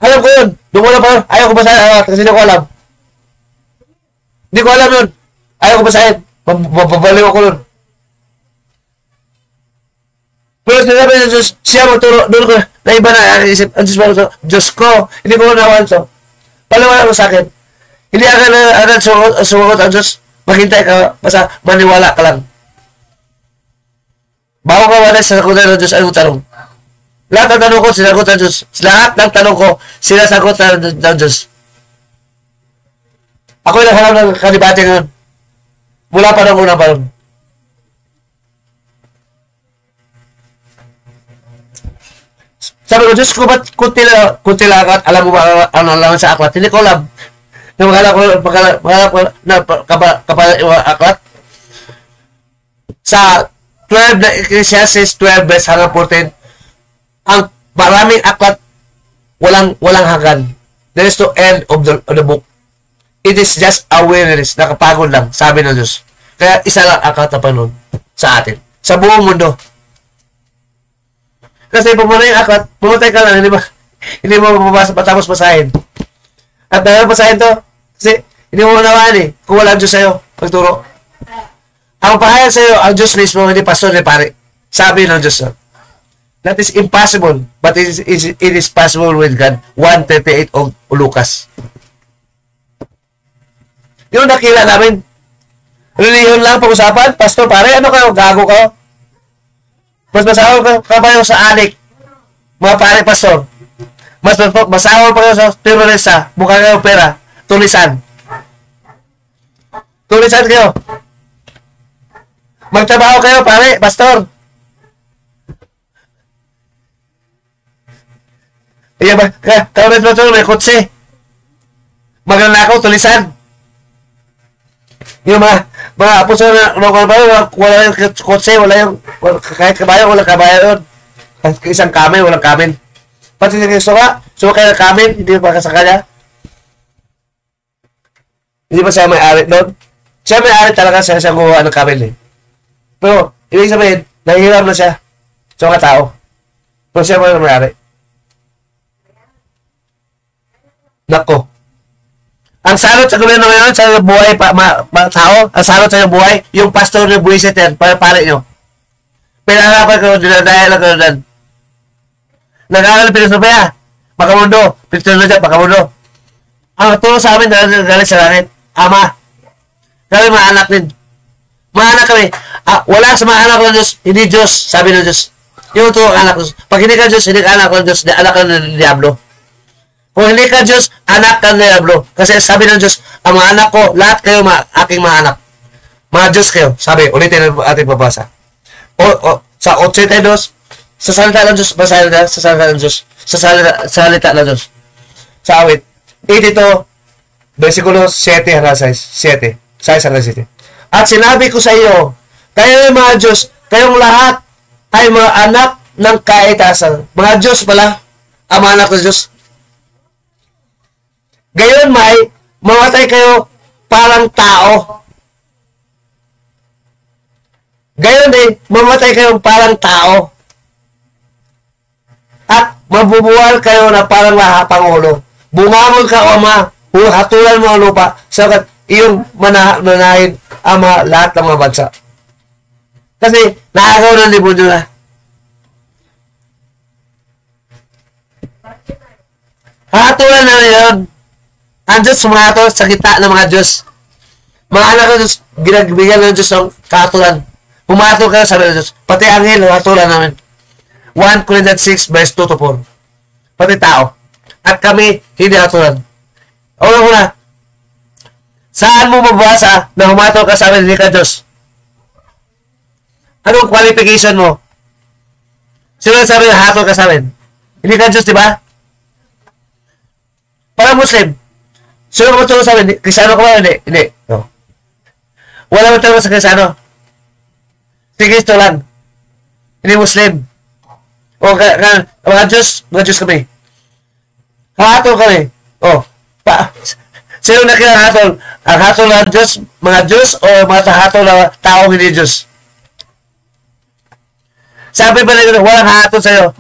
Alam ko yun. Dumula pa yun. Ayaw ko basahin kasi hindi ko alam. Hindi ko alam yun. Ayaw ko basahin. Babaliw ako yun. Pero sinabi ng Diyos, siya magturo. Doon ko na iba na isip. Ang Diyos magturo. Diyos ko. Hindi ko nawan ito. Paliwala mo sa akin. Hindi agad sumagot ang Diyos. Maghintay ka. Basta maniwala ka lang. Bago ka wala sa sagutan ng Diyos, anong tanong? Lahat ng tanong ko, sinagot ng Diyos. Lahat ng tanong ko, sinasagot ng Diyos. Ako'y naghanap ng kanibate ngayon. Mula pa ng unang panahon. Sabi ko, Diyos ko, ba't kunti lang aklat? Alam mo ba ang nalaman sa aklat? Hindi ko alam. Maghanap ko na aklat. sa 12 na Ecclesiastes 12 verse hanggang 14, ang maraming aklat walang hanggan. There is no end of the book. It is just awareness. Nakapagod lang, sabi ng Diyos. Kaya isa lang ang katapanon sa atin. Sa buong mundo. Kasi pumunay yung aklat, pumunay ka lang, hindi mo mabasa patapos basahin. At dahil basahin to, kasi hindi mo manawaan kung wala ang Diyos sa'yo, magturo. Ang pahayag sa'yo, ang Diyos mismo, hindi pastor, hindi pare. Sabi ng Diyos. That is impossible, but it is possible with God. 1:38 o Lucas. Yung nakila namin, reliyon lang pag-usapan, pastor, pare, ano kayo, gago kayo? Mas masahol ka ba yung sa anik, mga pare, pastor? Mas masahol pa kayo sa terorista, mukha kayo pera, tulisan. Tulisan kayo. Magtrabaho kayo, pare, pastor. Iya ba? Kaulit mo ito, may kutsi. Magnanakaw, tulisan. Yung mga apuso na wala yung kutsi, wala yung, kahit kabayo, wala kabayo yun. Kahit isang kamen, walang kamen. Pati yung suka kayo ng kamen, hindi pa kasakala. Hindi pa siya may-ari doon. Siya may-ari talaga siya gumawa ng kamen Pero, ibig sabihin, nahihiram na siya sa mga tao. Pero siya may-ari. Nako. Ang salot sa gobyerno ngayon sa buhay tao, ang salot sa buhay, yung pastor ng buwisit yan, pare nyo. Pinaharapan ko, dinadaya lang ko doon. Nag-aaral pilosofiya, Makamundo, Pictology, Makamundo. Ang turo sa amin, galing sa langit, Ama. Kami mga anak din. Mga anak kami. Wala sa mga anak ng Diyos, hindi Diyos, sabi ng Diyos. Yung turo ang anak ng Diyos. Pag hindi ka Diyos, hindi ka anak ng Diyos, anak ka ng Diablo. Kung hindi ka Diyos, anak ka ng Diablo. Kasi sabi ng Diyos, ang mga anak ko, lahat kayo aking mga anak. Mga Diyos kayo. Sabi, ulitin ang ating babasa. Sa 82, sa salita ng Diyos, basahin na, sa salita ng Diyos. Sa salita ng Diyos. Sa awit. 82, versikulo 7 hanggang 6. 7. 6 hanggang 7. At sinabi ko sa iyo, kayo mga Diyos, kayong lahat ay mga anak ng kaitasan. Mga Diyos pala, ang mga anak ng Diyos. Gayon may, mamatay kayo parang tao. Gayon din, mamatay kayo parang tao. At mabubuwal kayo na parang Pangulo. Bungamon ka, Ama, hatulan mo ang lupa, sagat iyong manahin Ama lahat ng mga bansa. Kasi nakagaw ng libon nyo na. Hatulan na yun. Ang Diyos sumato sa gitna ng mga Diyos. Mga anak ng Diyos, ginagbigyan ng Diyos ng kahatulan. Pumato kayo, sabi ng Diyos. Pati anghel, hatulan namin. 1 Corinthians 6, verse 2 to 4. Pati tao. At kami, hindi hatulan. Una, saan mo mabasa na humato ka sa amin, hindi ka Diyos? Anong qualification mo? Sino sabi na hatol ka sa amin? Hindi ka Diyos, di ba? Para Muslim, sino mo tulong sa amin? Kristyano ka ba? Hindi. No. Wala mo tulong sa Kristyano. Si Kristo lang. Hindi Muslim. O, mga Diyos kami. Hatol kami. O, sino na kinahatol? Ang hatol ng Diyos, mga Diyos, o mga hatol na taong hindi Diyos? Sabi ba nila, walang hatol sa'yo.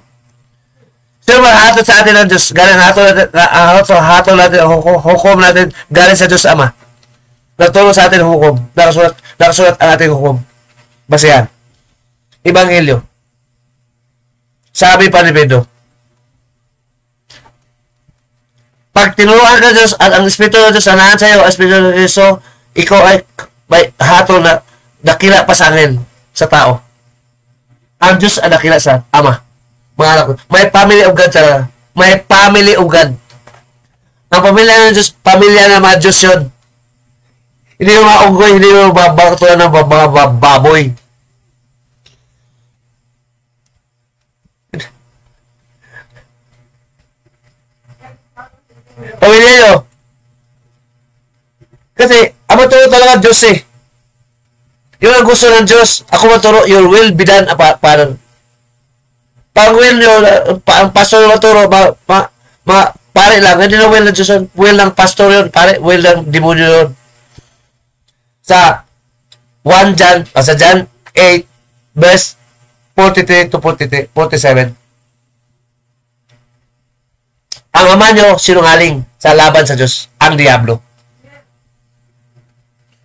Sino hatol sa atin ng Diyos? Galing hatol natin, hukom natin, galing sa Diyos Ama. Natulong sa atin hukom. Nakasulat ang ating hukom. Basihan. Ebanghelyo. Sabi pa ni Pedro, pag tinuruan ka Diyos at ang Espiritu ng Diyos sanahan sa iyo, ang Espiritu ng Kristo, ikaw ay may hatol na dakila pa sa akin sa tao. Ang Diyos ay dakila sa Ama. Mga anak ko, may family of God talaga. May family of God. Ang pamilya ng Diyos, pamilya ng mga Diyos yun. Hindi mo maunggoy, hindi mo babatulan ng baboy. Pamilya nyo. Kasi, ang matulog talaga Diyos eh. Yun ang gusto ng Diyos. Ako maturo, your will be done. Paano? Pang will nyo, ang pastor maturo, pare lang. Hindi na will ng Diyos yun. Will ng pastor yun. Pare, will ng demonyo yun. Sa sa John 8, verse 43 to 47. Ang ama nyo, sinungaling sa laban sa Diyos, ang Diablo.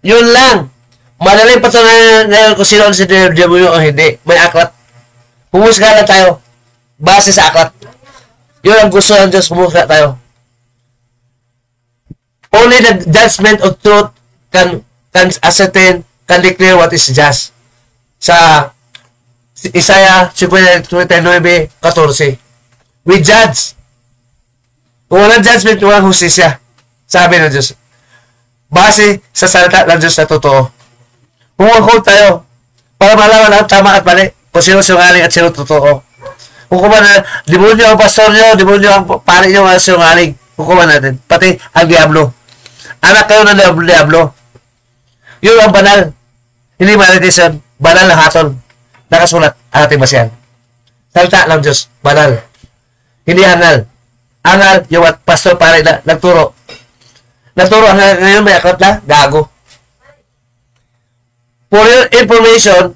Yun lang. Madaling patunayan ngayon kung sino ang si Diablo o hindi. May aklat. Humusga lang tayo. Base sa aklat. Yun ang gusto ng Diyos. Humusga tayo. Only the judgment of truth can ascertain, can declare what is just. Sa Isaiah 59:14. We judge. Kung walang judgment, walang hustisya. Sabi ng Diyos. Base sa salita ng Diyos na totoo. Huwag tayo para malaman ang tama at mali. Kung sino sinungaling at sino totoo. Hukuman na, demonyo ang pastor nyo, demonyo ang pari nyo ang sinungaling. Hukuman natin. Pati ang Diablo. Anak kayo ng Diablo. Yun ang banal. Hindi malitisan. Banal na hatol. Nakasulat ang ating basihan. Salita ng Diyos. Banal. Hindi hangal. Angal, yung pastor pare na nagturo. Nagturo ngayon may aklat na, gago. For your information,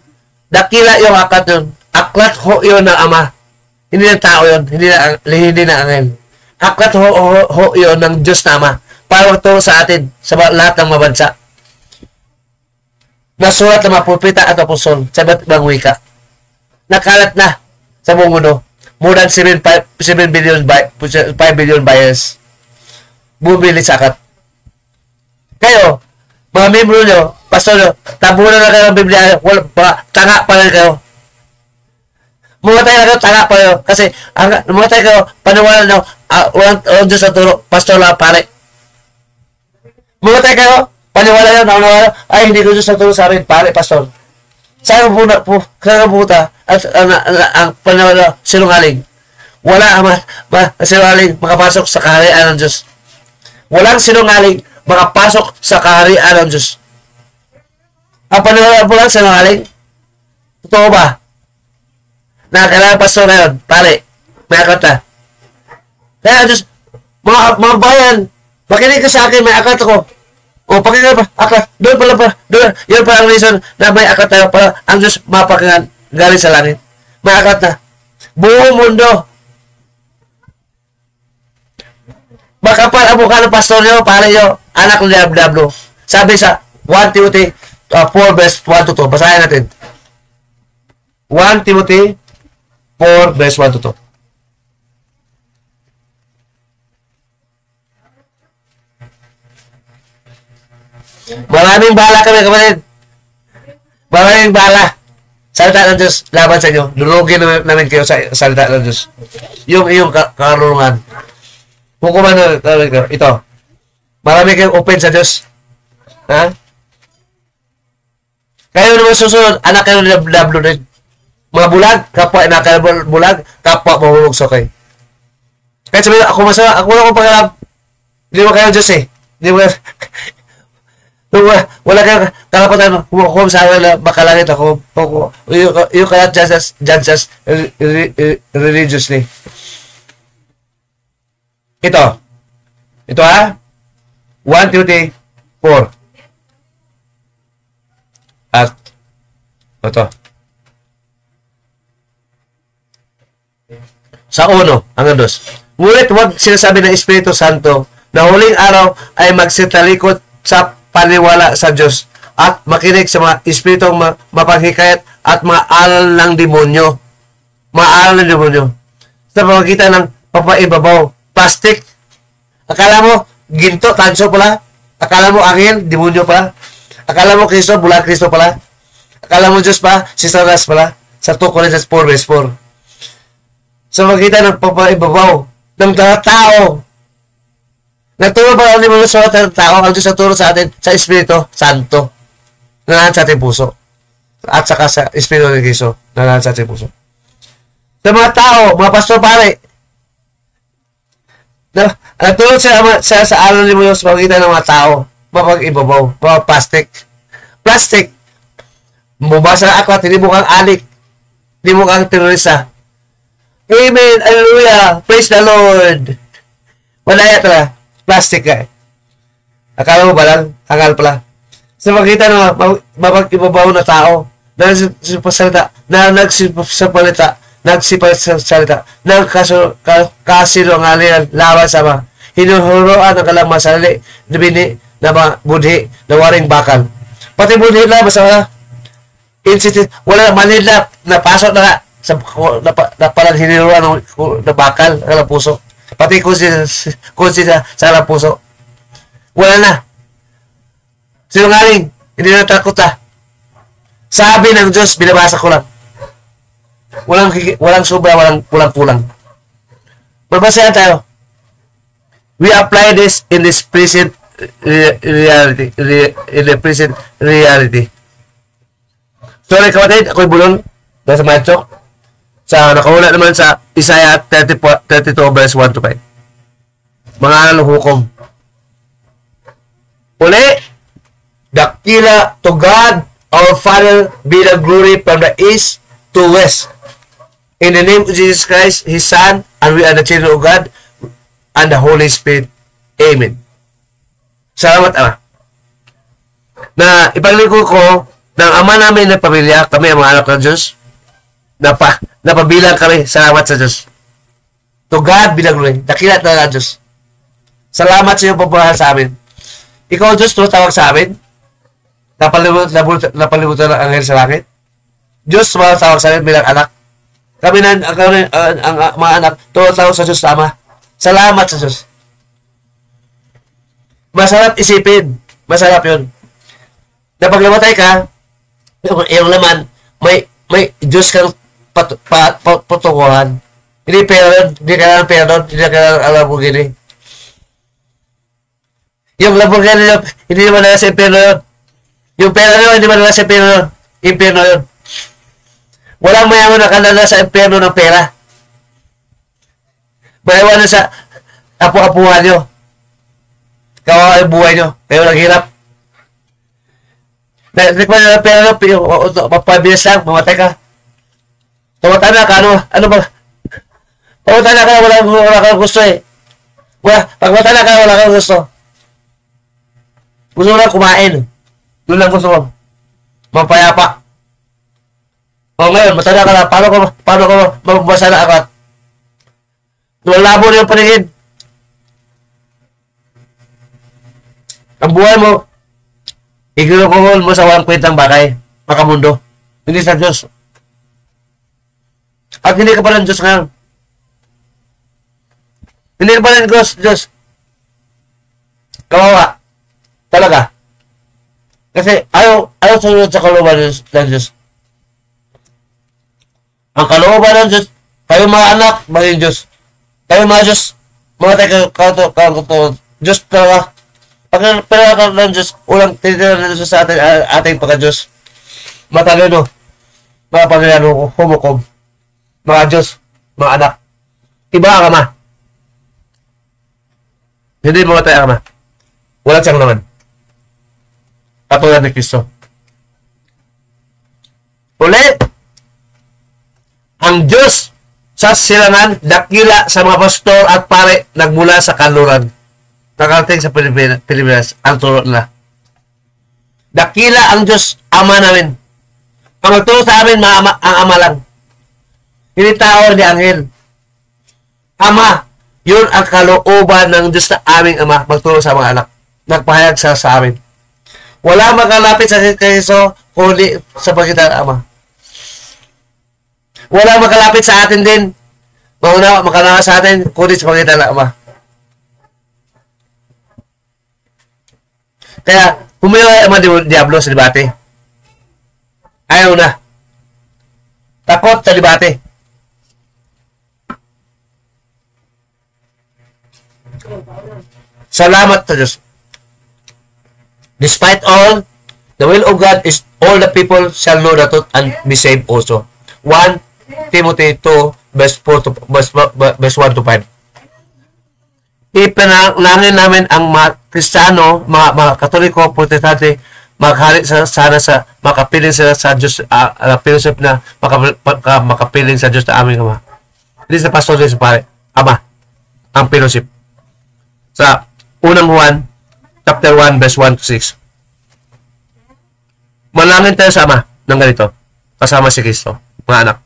dakila yung aklat yun. Aklat ho yun ng ama. Hindi ng tao yun. Hindi na angel. Aklat ho yun ng Diyos na ama. Para magturo sa atin, sa lahat ng mabansa. Nasulat ng mga propeta at apostol sa iba't ibang wika. Nakalat na sa buong mundo. More than 5 billion buyers. Bumili sa akat. Kayo, mga membro nyo, pastor nyo, tabunan na kayo ng Biblia, tanga pa rin kayo. Mumatay na kayo, tanga pa kayo. Kasi, mumatay kayo, paniwala nyo, walang Diyos sa turo, pastor lang, pare. Mumatay kayo, paniwala nyo, naunawala, ay, hindi ko Diyos sa turo sa amin, pare, pastor. Saan ka puta at ang paniwala, sinungaling. Wala ang sinungaling makapasok sa kaharian ng Diyos. Walang sinungaling makapasok sa kaharian ng Diyos. Ang paniwala mo lang sinungaling? Totoo ba? Na kailangan pastor na yun, pare, may aklat na. Kaya Diyos, mga bayan, makinig ka sa akin, may aklat ako. O, pakinggan pa, aklat, doon pala, yun pala ang reason na may aklat tayo para ang Diyos mapakinggan galing sa langit. May aklat na. Buong mundo. Makapal ang mukha ng pastor nyo, pare nyo, anak ng Diablo. Sabi sa 1 Timothy 4 verse 1 to 2. Basahin natin. 1 Timothy 4 verse 1 to 2. Maraming bala kami, kapatid. Maraming bala. Salita ng Diyos, laban sa inyo. Lulugin namin kayo sa salita ng Diyos. Yung iyong karunungan. Hukuman na namin kayo. Ito. Marami kayong open sa Diyos. Ha? Kayo naman susunod, anak kayo ng Diablo din. Mga bulag, kapwa anak kayo bulag, kapwa mahulog sa kayo. Kahit sabihin, ako masama, ako wala akong pangalap. Hindi mo kayo Diyos eh. Hindi mo wala kang karapatan hukum sa akin na makalangit ako. You cannot judge us religiously. Ito ha. 1 Timothy 4. At ito. Sa 1 hanggang 2. Ngunit huwag sinasabi ng Espiritu Santo na huling araw ay magsitalikod sa paniwala sa Diyos at makinig sa mga espiritong mapanghikayat at mga aral ng demonyo. Mga aral ng demonyo. Sa pamagitan ng papaibabaw, plastic. Akala mo, ginto, tanso pala. Akala mo, angel, demonyo pala. Akala mo, Kristo, bulan Kristo pala. Akala mo, Diyos pa, si Saras pala. Sa 2 Corinthians 4 verse 4. Sa pamagitan ng papaibabaw ng tao. Nagturo ba ang limang sulat ng tao? Ang Diyos nagturo sa atin sa Espiritu Santo na nalahan sa ating puso. At saka sa Espiritu ng Kristo na nalahan sa ating puso. Sa mga tao, mga pastor pare, nagturo sa alam ni Diyos sa pamagitan ng mga tao, mapag-ibabaw, mga plastic. Plastic. Mubasa ng akwat, hindi mo kang alik. Hindi mo kang terorista. Amen. Hallelujah. Praise the Lord. Malaya talaga. Plastic ka eh. Akala mo ba lang? Hangal pala. Sa makita na mapag-ibabaw na tao na nagsipasalita nagkasinungalingan laban sa mga hinuhuruan ng kalang masali na bini na mga budhi na waring bakal. Pati budhi na basta wala manila napasok na nga na palang hinuruan ng bakal ng puso. Pati kung sila sa puso. Wala na. Sinungaling. Hindi na takot ah. Sabi ng Diyos, binabasa ko lang. Walang sobra, walang kulang. Magbasayan tayo. We apply this in this present reality. In the present reality. Sorry kapatid, ako'y bulong. Nasa Manchok. Nakahula naman sa Isaiah 32 verse 1 to 5. Mga anong hukom. Uli, dakila to God, our Father, be the glory from the east to west. In the name of Jesus Christ, His Son, and we are the children of God, and the Holy Spirit. Amen. Salamat, Ama. Na ipaglingkod ko ng Ama namin na pamilya, kami ang mga anak ng Diyos, napabilang kami. Salamat sa Diyos. To God be the glory. Dakila talaga Diyos. Salamat sa iyong pagpapahal sa amin. Ikaw, Diyos, tumatawag sa amin. Napalibutan ng anghel sa langit. Diyos, tumatawag sa amin bilang anak. Kami ang mga anak, tumatawag sa Diyos Ama. Salamat sa Diyos. Masarap isipin. Masarap yun. Na pag namatay ka, yung laman, may Diyos kang patukuhan. Hindi pera, hindi kailangan pera doon, hindi kailangan alam mo gini. Yung Lamborghini yun, hindi naman nila sa impyerno yun. Yung pera nyo, hindi naman nila sa impyerno yun. Walang mayaman na kanala sa impyerno ng pera. Mayaman na sa apu-apuhan nyo. Kawawa yung buhay nyo. Kayo naghirap. Natikman nyo ng pera nyo, mapabilis lang, mamatay ka. Tumata na ka, ano ba? Tumata na ka, wala kang gusto eh. Pag mata na ka, wala kang gusto. Gusto mo lang kumain. Doon lang gusto mo. Mapayapa. O ngayon, matanda ka na. Paano ka mababasa na akat? Labo na yung paningin. Ang buhay mo, iginukungol mo sa walang kwentang bagay. Makamundo. Hindi sa Diyos. At hindi ka pa ng Diyos ngayon. Hindi ka pa ng Diyos. Kawawa. Talaga. Kasi ayaw sunod sa kalooban ng Diyos. Ang kalooban ng Diyos, kayo mga anak, maging Diyos. Kayo mga Diyos, mga tayo Diyos talaga. Pag pinaka ng Diyos, ulang tinitira ng Diyos sa ating pagka-Diyos. Matalino. Mga pagkayano, humukom. Mga Diyos, mga anak. Iba ang Ama. Hindi mga tayo ang Ama. Walang siyang naman. Katulad ni Kristo. Ulit, ang Diyos sa silangan, dakila sa mga pastor at pare, nagmula sa kanluran. Nakarating sa Pilipinas, ang turo nila. Dakila ang Diyos, Ama namin. Ang magturo sa amin, ang Ama lang. Hindi tao, hindi anghel. Ama, yun ang kalooban ng Diyos na aming Ama, magturo sa mga anak. Nagpahayag sa amin. Wala makalapit sa Kristo kundi sa pagitan ng Ama. Wala makalapit sa atin din. Makanawa sa atin kundi sa pagitan ng Ama. Kaya, humiway ang mga diablo sa debate. Ayaw na. Takot sa debate. Salamat sa Diyos. Despite all, the will of God is all the people shall know the truth and be saved also. 1 Timothy 2, verse 1 to 5. Ipanalangin namin ang mga Kristiyano, mga Katoliko, Protestante, maghari sana sa makapiling sila sa Diyos, fellowship na makapiling sa Diyos na aming Ama. Hindi sa pastor, din sa pare, Ama, ang fellowship. Sa unang Juan, chapter 1, verse 1 to 6. Manalangin tayo sa Ama ng ganito, kasama si Kristo, mga anak.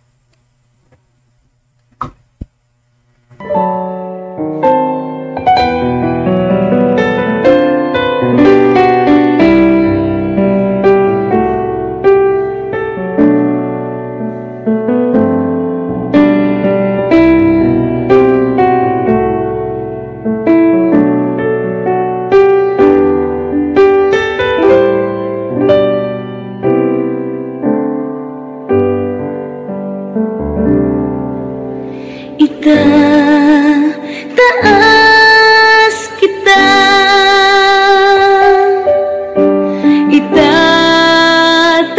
Itataas kita,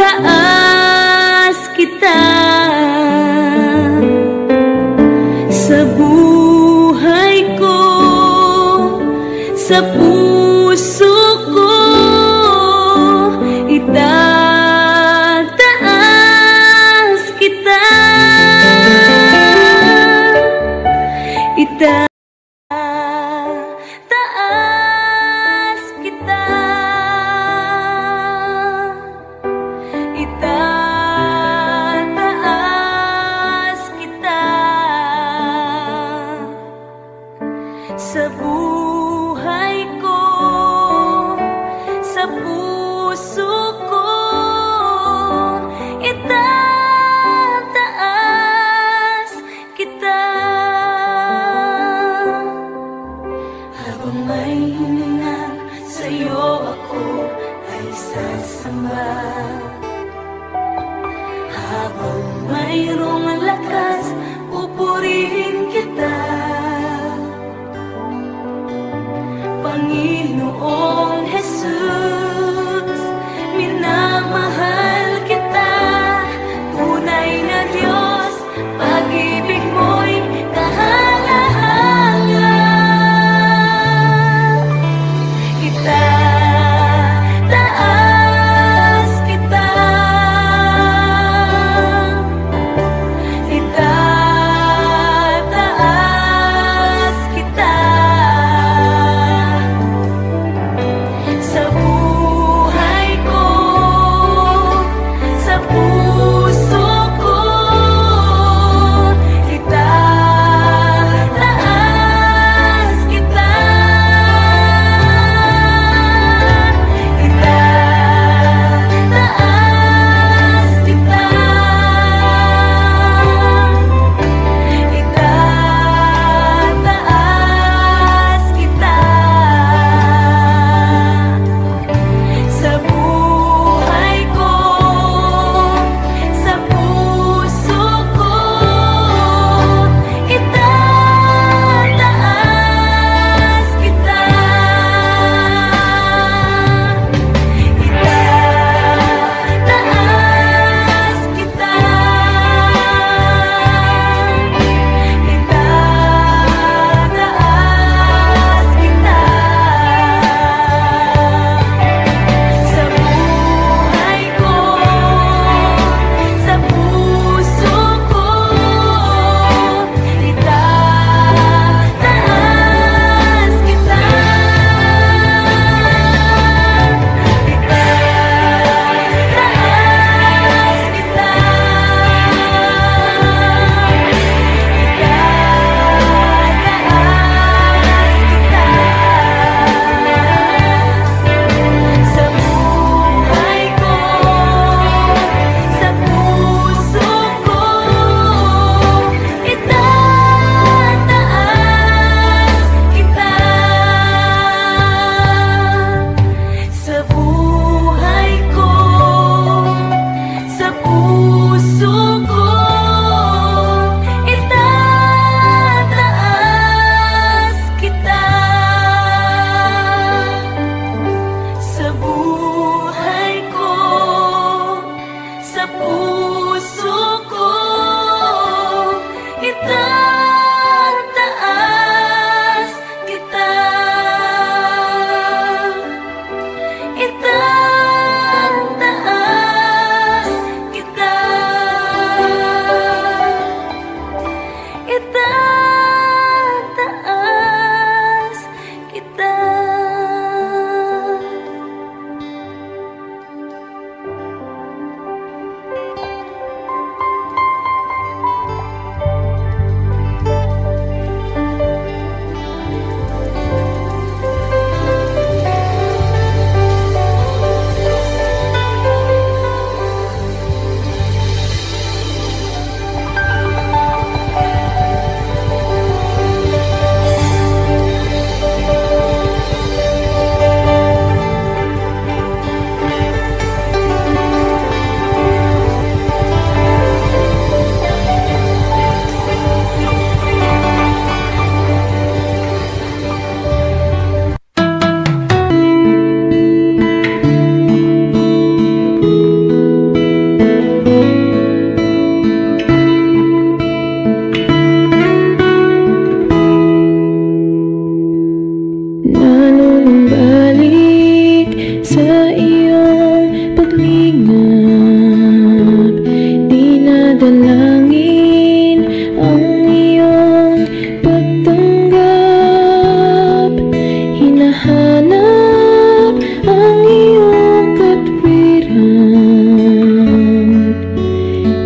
itataas kita sa buhay ko, sa puso ko, itataas kita. Itataas kita, itataas kita sa buhay ko, sa puso ko, itataas kita. Habang may hininga sa'yo ako ay sasamba, habang mayroong lakas pupurihin kita, Panginoong Jesus, minamahal kita, tunay na Diyos, pag-ibig mo'y kahanga-hanga. Itataas kita, itataas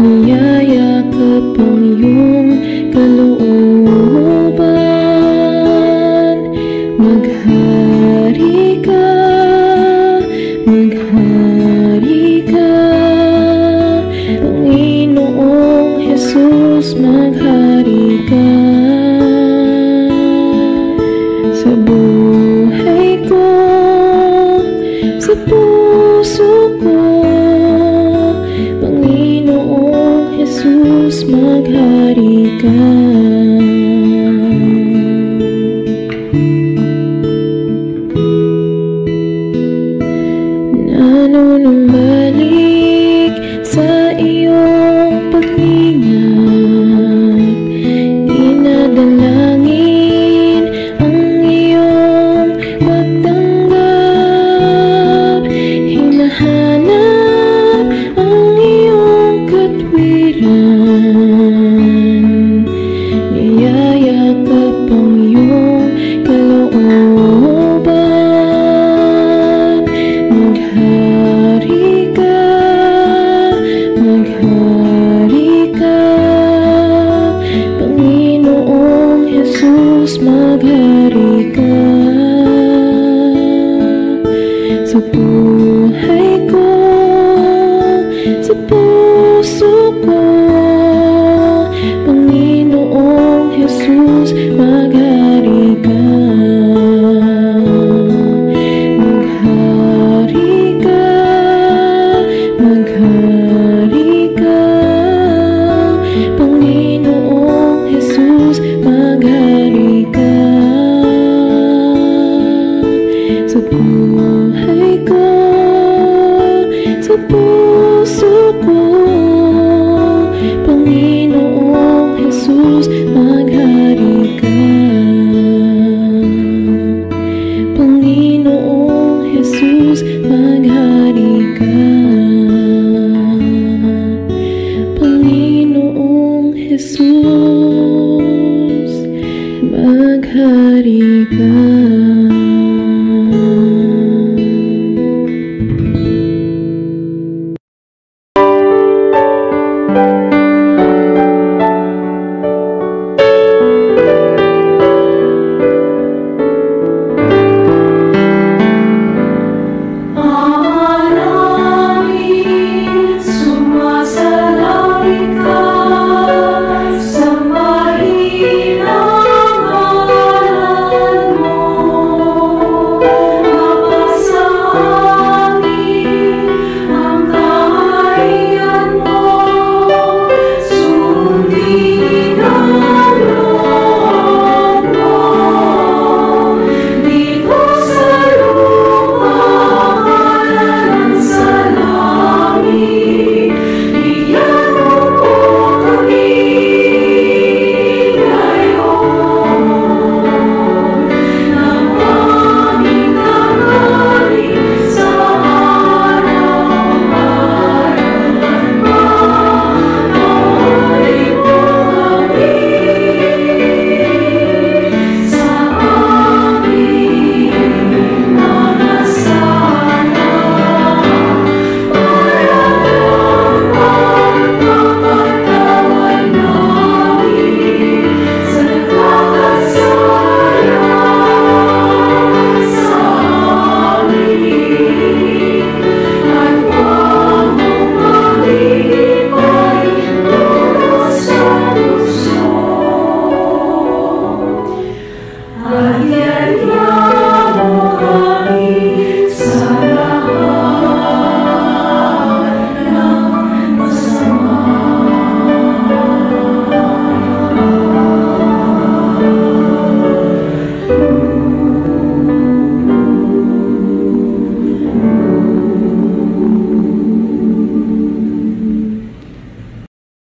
niyayakap ang iyong kalooban. Maghari ka, Panginoong Jesus, maghari ka. Sa buhay ko, sa puso ko, Panginoong Jesus, maghari ka. Nanunumbalik sa iyo